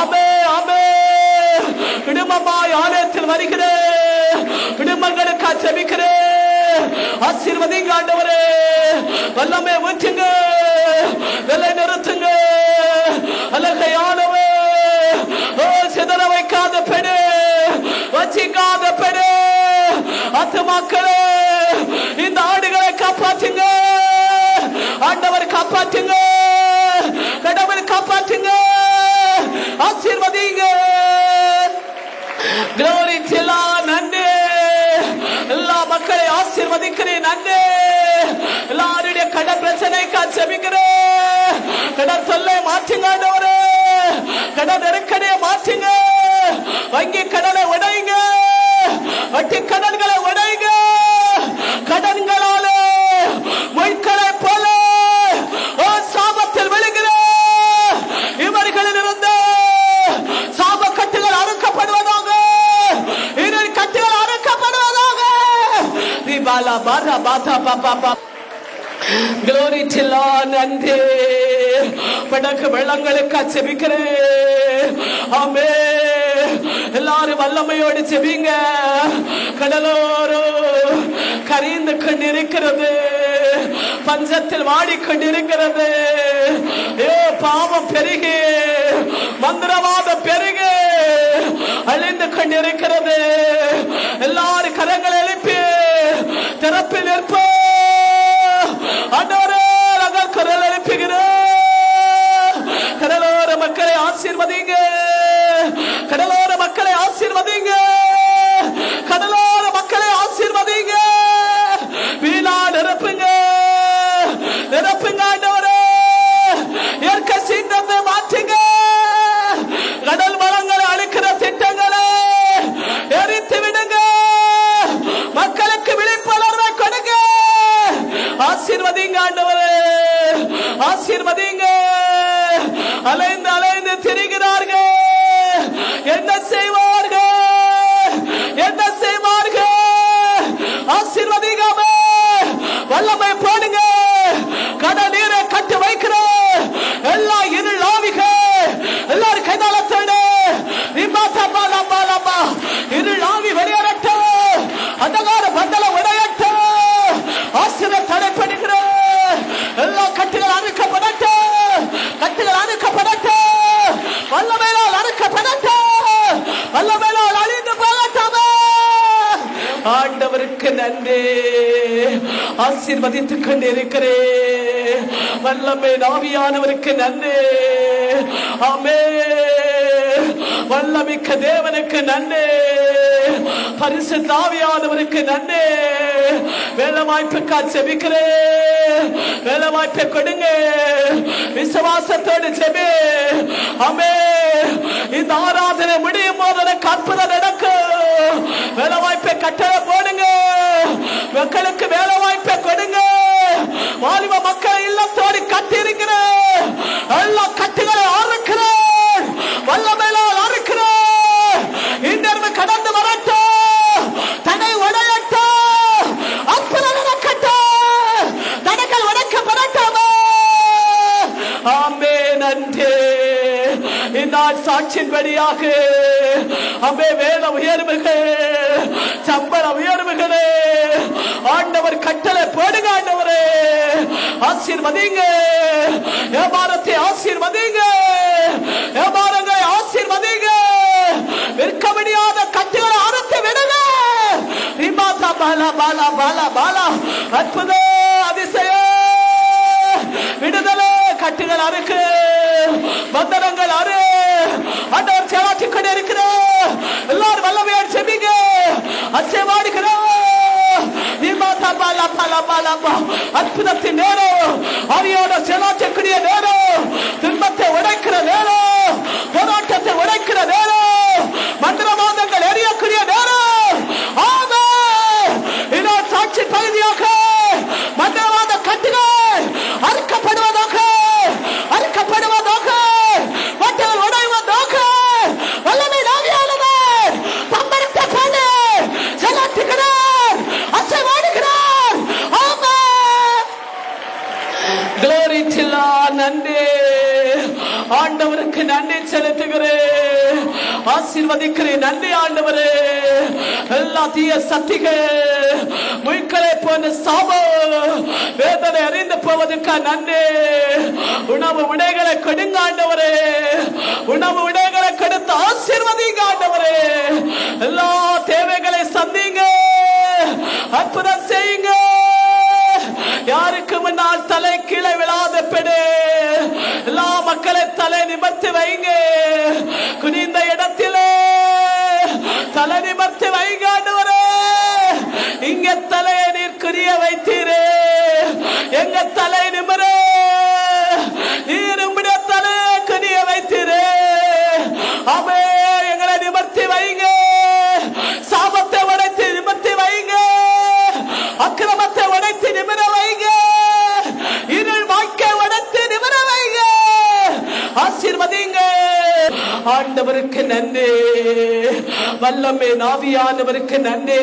ஆமே, ஆமே. விடுமமாய் ஆலயத்தில் வருகிறேன், விடுமங்களுக்கா செபிக்கிறேன். ஆசீர்வதிங்க ஆண்டவரே, வல்லமே ஊற்றுங்க, நிலை நிறுத்துங்க. அழகையானவே, ஓ சிதற வைக்காத பெணே, வச்சிக்காத பெணே, ஆத்துமாக்களே இந்த ஆடுகளை காப்பாற்றுங்க. ஆண்டவர் காப்பாற்றுங்க, கடவுள் காப்பாற்றுங்க, ஆசீர்வதிங்க. glory to Lord. நன்றி, எல்லா மக்களை ஆசீர்வதிக்கிறேன். நன்றி, எல்லாருடைய கடன் பிரச்சனைக்கு ஜெபிக்கிறேன். கடன் தொல்லை மாற்றுங்க ஆண்டவரே, கடன் நெருக்கடியை மாற்றுங்க. வங்கி கடனை உடைங்க, வட்டி கடன்களை உடைங்க. கடன்களாலே மொய்களை போல ஓ சாபத்தில் விழுகிற இவர்களில் இருந்து சாப கட்டுகள் அறுக்கப்படுவதாக, இரு கட்டுகள் அறுக்கப்படுவதாக. பாலா பாரா பாதா பாபா. glory to Lord. நன்றி, படகு வெள்ளங்களுக்கு செபிக்கிறேன். ஆமே, எல்லாரும் வல்லமையோடு செபிங்க. கடலோரோ கரைந்து கொண்டிருக்கிறது, பஞ்சத்தில் வாடிக்கொண்டிருக்கிறது. பாவம் பெருகி, மந்திரவாதம் பெருகி அழிந்து கொண்டிருக்கிறது. எல்லாரும் கரங்களை எழுப்பி திறப்பில் நிற்போம். ஆண்டவரே, நாங்கள் குரல் எழுப்புகிறோம். கடலோர மக்களை ஆசீர்வதிங்க, கடலோர மக்களை ஆசீர்வதிங்க, கடலோர மக்களை ஆசீர்வதிங்க. வீணா நிரப்புங்க, நிரப்புங்க ஆண்டவரே. இயற்கை சீற்றத்தை மாற்றுங்க. கடல் வளங்களை அழிக்கிற திட்டங்களை எரித்து விடுங்க. மக்களுக்கு விழிப்புணர்வை கொடுங்க. ஆசீர்வதிங்க ஆண்டவரே, ஆசீர்வதிங்க. அலைந்து அலைந்து திரிகிறார்கள், என்ன செய்வார்கள், என்ன செய்வார்கள்? ஆசீர்வதிக்காம வல்லமை போடுங்க. கடல் நீரை கட்டு வைக்கிற எல்லா இருள் ஆவிகள் எல்லாரும் கைதாளத்தோடு இருள் ஆவி வெளியேறட்டும், அந்தகார பந்தல உடையட்டும். ஆசீர்வாத தடைப்படுகிற எல்லா கட்டுகள் அறுக்கப்படட்டும், கட்டுகள் அறுக்கப்படட்டும், வல்லமையால் அறுக்கப்படட்டும், வல்லமையால் அழிந்து போகட்டும். ஆண்டவருக்கு நன்றி, ஆசீர்வதித்துக் கொண்டிருக்கிறேன். வல்லமை ஆவியானவருக்கு நன்றி. ஆமே, வல்லமிக்க தேவனுக்கு நன்றி, பரிசுத்த ஆவியானவருக்கு நன்றி. வேலை வாய்ப்புக்காக ஜெபிக்கிறேன், வேலை வாய்ப்பை கொடுங்க. விசுவாசத்தோடு ஜெபி. ஆமே, இந்த ஆராதனை முடியும் போது கற்பனை நடக்கும். வேலை வாய்ப்பை கட்டளை போடுங்க, மக்களுக்கு வேலை வாய்ப்பை கொடுங்க. வாலிப மக்கள் இல்லத்தோடு கட்டி இருக்கிறேன், எல்லா கட்டுகளை அறுக்கிறேன், வல்லமையால் அறுக்கிறேன். இன்றிரவு கடந்து வரட்டும், தடை உடையட்டும், அற்புதம் நடக்கட்டும், தடைகள் உடைக்கப்படட்டும். ஆமே, நன்றி. இந்த சாட்சியின்படியாக அமே வேலை உயர்வுகள், சம்பள உயர்வுகளே ஆண்டவர் கட்டளை போடுங்க. ஆண்டவரே, ஆசீர்வதிங்க, வியாபாரத்தை ஆசீர்வதிங்க, வியாபாரங்களை ஆசீர்வதிங்க. விற்க முடியாத கட்டுகளை அறுத்து விடுங்க. பாலா பாலா பாலா பாலா, அற்புத அதிசயம் அற்புதத்தின் நேரம், ஆவியோட செலாற்றக்கூடிய நேரம், துன்பத்தை உடைக்கிற நேரம், போராட்டத்தை உடைக்கிற நேரம், மந்திரவாதங்கள் எரியக்கூடிய நேரம். ஆமென். இதோ சாட்சி பகுதியாக மந்திரவாத கட்டுகள் அறுக்கப்படுவதாக, அறுக்கப்படுவதாக, வட்டங்கள் உடைவதாக. வல்லமை ஆவியானவர் தம்பரத்தை போல செலுத்துகிறார், அசைவாடுகிறார். ஆமென். Glory to Lord. நன்றி ஆண்டவருக்கு நன்றி செலுத்துகிறேன், ஆசீர்வதிக்கிறேன். நன்றி ஆண்டவரே. எல்லா தீய சக்திகள் முய்க்களை போன சாபம் வேதனை அறிந்து போவதற்கு நன்றி. உணவு விடைகளை கொடுங்க ஆண்டவரே, உணவு விடைகளை கொடுத்து ஆசீர்வதிங்க ஆண்டவரே. எல்லா தேவைகளை சந்திங்க, அற்புதம் செய்யுங்க. யாருக்கு முன்னால் தலை கீழே விழாத பெடு, எல்லா மக்களை தலை நிமிர்த்தி வைங்க. குனிந்த இடத்திலே தலை நிமிர்த்தி வைங்க ஆண்டவரே. இங்க தலையை நீர் குறிய வைத்தீரே, எங்க தலை நிமிர நீர் உம்முடைய தலை குறிய வைத்தீரே. ஆமே, எங்களை நிமிர்த்தி வைங்க. சாபத்தை உடைத்து நிமிர்த்தி வைங்க, அக்கிரமத்தை உடைத்து நிமிர வைங்க, இருள் வாழ்க்கை உடைத்து நிமிர வைங்க. ஆசீர்வதிங்க ஆண்டவருக்கு நன்றி. வல்லமே ஆவியானவருக்கு நன்றி.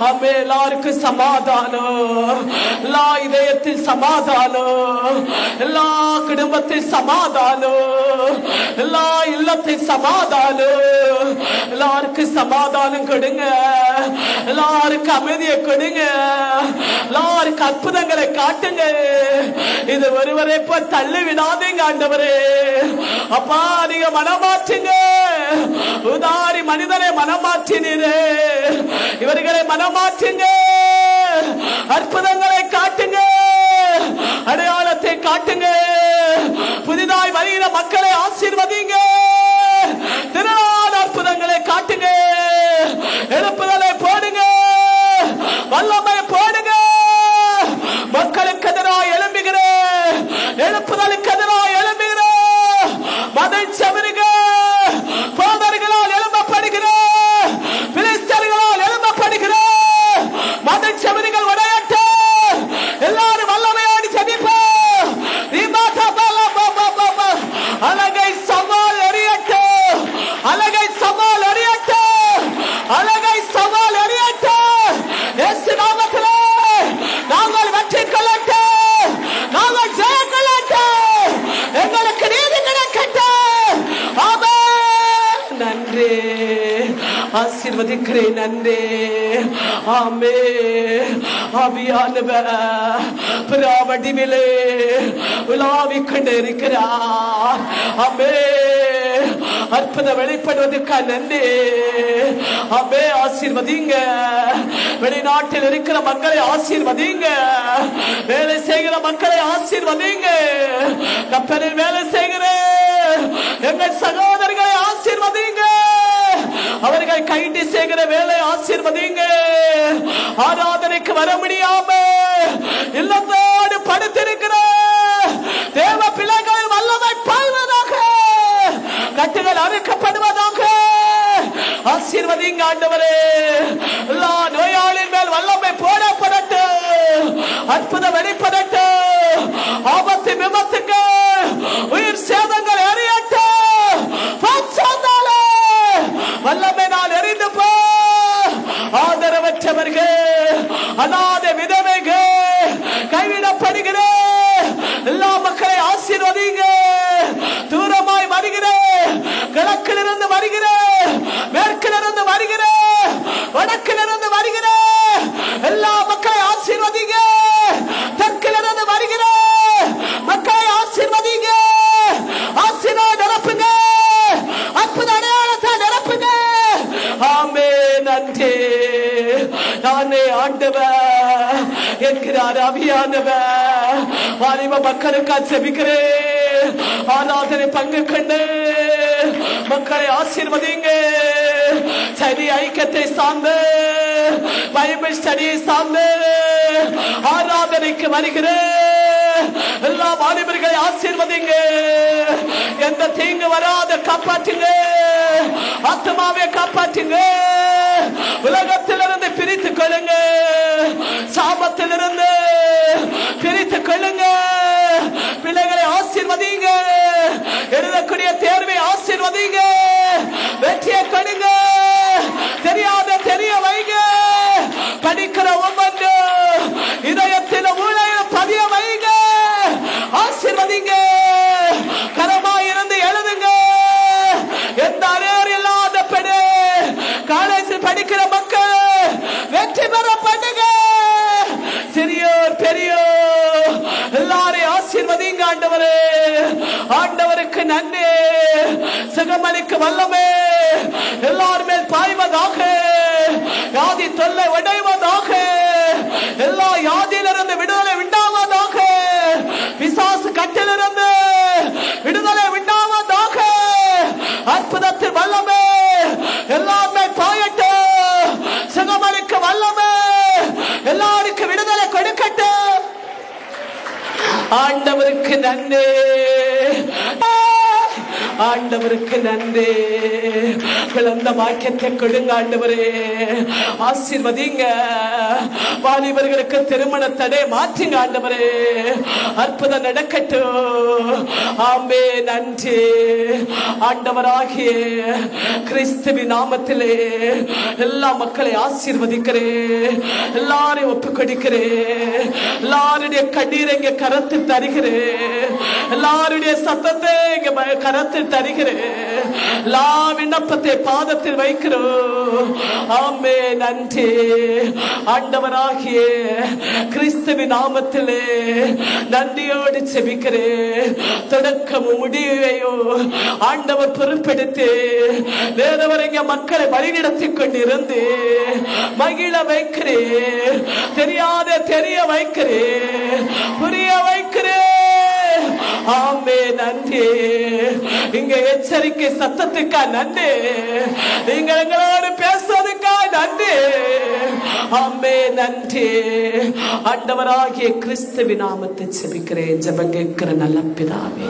ஆமே, எல்லாருக்கும் சமாதானம், எல்லா இதயத்தில் சமாதானம், எல்லா குடும்பத்தில் சமாதானம், எல்லா இல்லத்தில் சமாதானம். எல்லாருக்கும் சமாதானம் கொடுங்க, எல்லாருக்கும் அமைதியை கொடுங்க, எல்லாருக்கும் அற்புதங்களை காட்டுங்க. இது ஒருவரை போய் தள்ளி விடாதீங்க ஆண்டவரே. அப்பா, நீங்க மனமாற்றுங்க. உதாரி மனிதரை மனமாற்றினீரே, இவர்களை மனமாற்றுங்க. அற்புதங்களை காட்டுங்க, அடையாளத்தை காட்டுங்க. புதிதாய் வருகிற மக்களை ஆசீர்வதிங்க. திருநாள் அற்புதங்களை காட்டுங்க. எழுப்புதலை போடுங்க, வல்லமை போடுங்க. மக்களுக்கு எதிராக எழும்புகிற, எழுப்புதலுக்கு எதிராக எழும்புகிற மதம் சவருக போதர்களால் எழும்பப்படுகிற, பிலிஸ்தர்களால் எழும்பப்படுகிற மதம் சவருகள் உடையட்ட. எல்லாரும் வல்லமையோடு ஜெபிப்போம். அழகை சவால் எறியட்ட, அழகை சவால் எறியட்ட, அழகை சவால் எறியட்ட. இயேசு நாமத்திலே நாங்கள் வெற்றி கொள்ளட்டும், நாங்கள் ஜெயம் கொள்ளட்டும், எங்களுக்கு நீதி கிடைக்கட்டும். ஆமென். நன்றி, ஆசீர்வதிக்கிறேன். நன்றி. ஆமே, ஆவியானவர் பிராவடிவிலே உலாவிக் கொண்டிருக்கிறார். ஆமே, அற்புதம் வெளிப்படுவதற்கு நன்றி. ஆமே, ஆசீர்வதிங்க. வெளிநாட்டில் இருக்கிற மக்களை ஆசீர்வதிங்க, வேலை செய்கிற மக்களை ஆசீர்வதிங்க. கப்பலில் வேலை செய்கிற எங்கள் சகோதரர்களை ஆசீர்வதிங்க. அவர்கள் கைது செய்கிற வேலை ஆசீர்வதிங்க. ஆராதனைக்கு வர முடியாம இல்லத்தோடு படுத்திருக்கிற தேவ பிள்ளைகள் வல்லமை பாய்வதாக, கட்டுகள் அறுக்கப்படுவதாக. ஆசீர்வதிங்க ஆண்டவரே. எல்லா நோயாளின் மேல் வல்லமை போடப்படட்டும், அற்புதம் வெளிப்படட்டும். ஆபத்து விபத்துக்கு உயிர் சேதங்கள் எறியட்டும். வல்லமை நான் எறிந்து போ. ஆதரவற்றவர்கள், அநாத விதவைகள், கைவிடப்படுகிற எல்லா மக்களை ஆசீர்வதிங்க. தூரமாய் வருகிற, கிழக்கிலிருந்து வருகிற, மேற்கிலிருந்து வருகிற, வடக்கிலிருந்து வருகிற எல்லா மக்களை ஆசீர்வதிங்க. தெற்கிலிருந்து வருகிற மக்களை ஆசீர்வதிங்க. ஆசீர்வாத நிரப்புங்க, அற்புத அடையாளத்தை நிரப்புங்க. ஆமே, நன்றி. நானே ஆண்டவர் என்கிறார் ஆவியானவர். வாலிப மக்களுக்கு செபிக்கிறேன். ஆராதனை பங்கு கொண்டு மக்களை ஆசீர்வதிங்க. சரி, ஐக்கியத்தை சார்ந்து பைபிள் ஸ்டடியை சார்ந்து ஆராதனைக்கு வருகிறேன். எல்லா வாலிபர்களை ஆசீர்வதிங்க. எந்த தீங்கு வராத காப்பாற்றுங்க. ஆத்மாவை காப்பாற்றுங்க. உலகத்திலிருந்து பிரித்துக் கொள்ளுங்க. சாபத்திலிருந்து பிரித்துக் கொள்ளுங்க. பிள்ளைகளை ஆசீர்வதிங்க. எழுதக்கூடிய தேர்வை ஆசீர்வதிங்க. வெற்றியை கொடுங்க. தெரியாத தெரிய வைங்க. படிக்கிற ஒவ்வொன்று இதயத்தில் ஊழையில் பதிய வைங்க. ஆசீர்வதிங்க. கரமாயிருந்து எழுதுங்க. எந்த அறிவு இல்லாத பெண்ணு காலேஜில் படிக்கிற மக்கள் வெற்றி பெற பண்ணுங்க. சிறியோர் பெரியோர் எல்லாரையும் ஆசீர்வதிங்க. ஆண்டவரே, ஆண்டவருக்கு நன்றி. சுகமளிக்க வல்லமே எல்லார் மேல் பாய்வதாக. யாதி தொல்லை உடைவதாக. எல்லா யாதியிலிருந்து விடுதலை உண்டாவதாக. பிசாசு கட்டிலிருந்து விடுதலை உண்டாவதாக. அற்புதத்தில் வல்லமே எல்லாருமே பாயட்டும். சுகமளிக்க வல்லமே எல்லாருக்கும் விடுதலை கொடுக்கட்டும். ஆண்டவருக்கு நன்றி. ஆண்டவருக்கு நன்றி. பிளந்த வாக்கியத்தை கொடுங்க ஆண்டவரே. ஆசீர்வதிங்க. வாலிபர்களுக்கு திருமண தடை மாற்றுங்க ஆண்டவரே. அற்புதம் நடக்கட்டும். ஆமே, நன்றி. ஆண்டவராகிய கிறிஸ்துவின் நாமத்திலே எல்லா மக்களை ஆசீர்வதிக்கிறேன். எல்லாரையும் ஒப்புக் கொடுக்கிறேன். எல்லாருடைய கண்ணீரை இங்க கரத்தில் தருகிறேன். எல்லாருடைய சத்தத்தை இங்க கரத்தில் தருகிறேன். எல்லா விண்ணப்பத்தை பாதத்தில் வைக்கிறோம். ஆமே, நன்றி. ஆண்டவராகிய கிறிஸ்துவின் நாமத்திலே நன்றியோடு செபிக்கிறேன். தொடக்கமும் முடிவையோ ஆண்டவர் பொறுப்பெடுத்து வேறவரைங்க மக்களை வழிநடத்திக் கொண்டிருந்து மகிழ வைக்கிறேன். தெரியாத தெரிய வைக்கிறேன். புரிய வைக்கிறேன். ஆமே, நன்றி. இங்க எச்சரிக்கை சத்தத்துக்கா நன்றி. நீங்கள் எங்களோடு பேசுவதற்கா நன்றி. ஆமே, நன்றி. ஆண்டவராகிய கிறிஸ்துவின் நாமத்தை செபிக்கிறேன். ஜெபம் கேட்கிற நல்ல பிதாவே.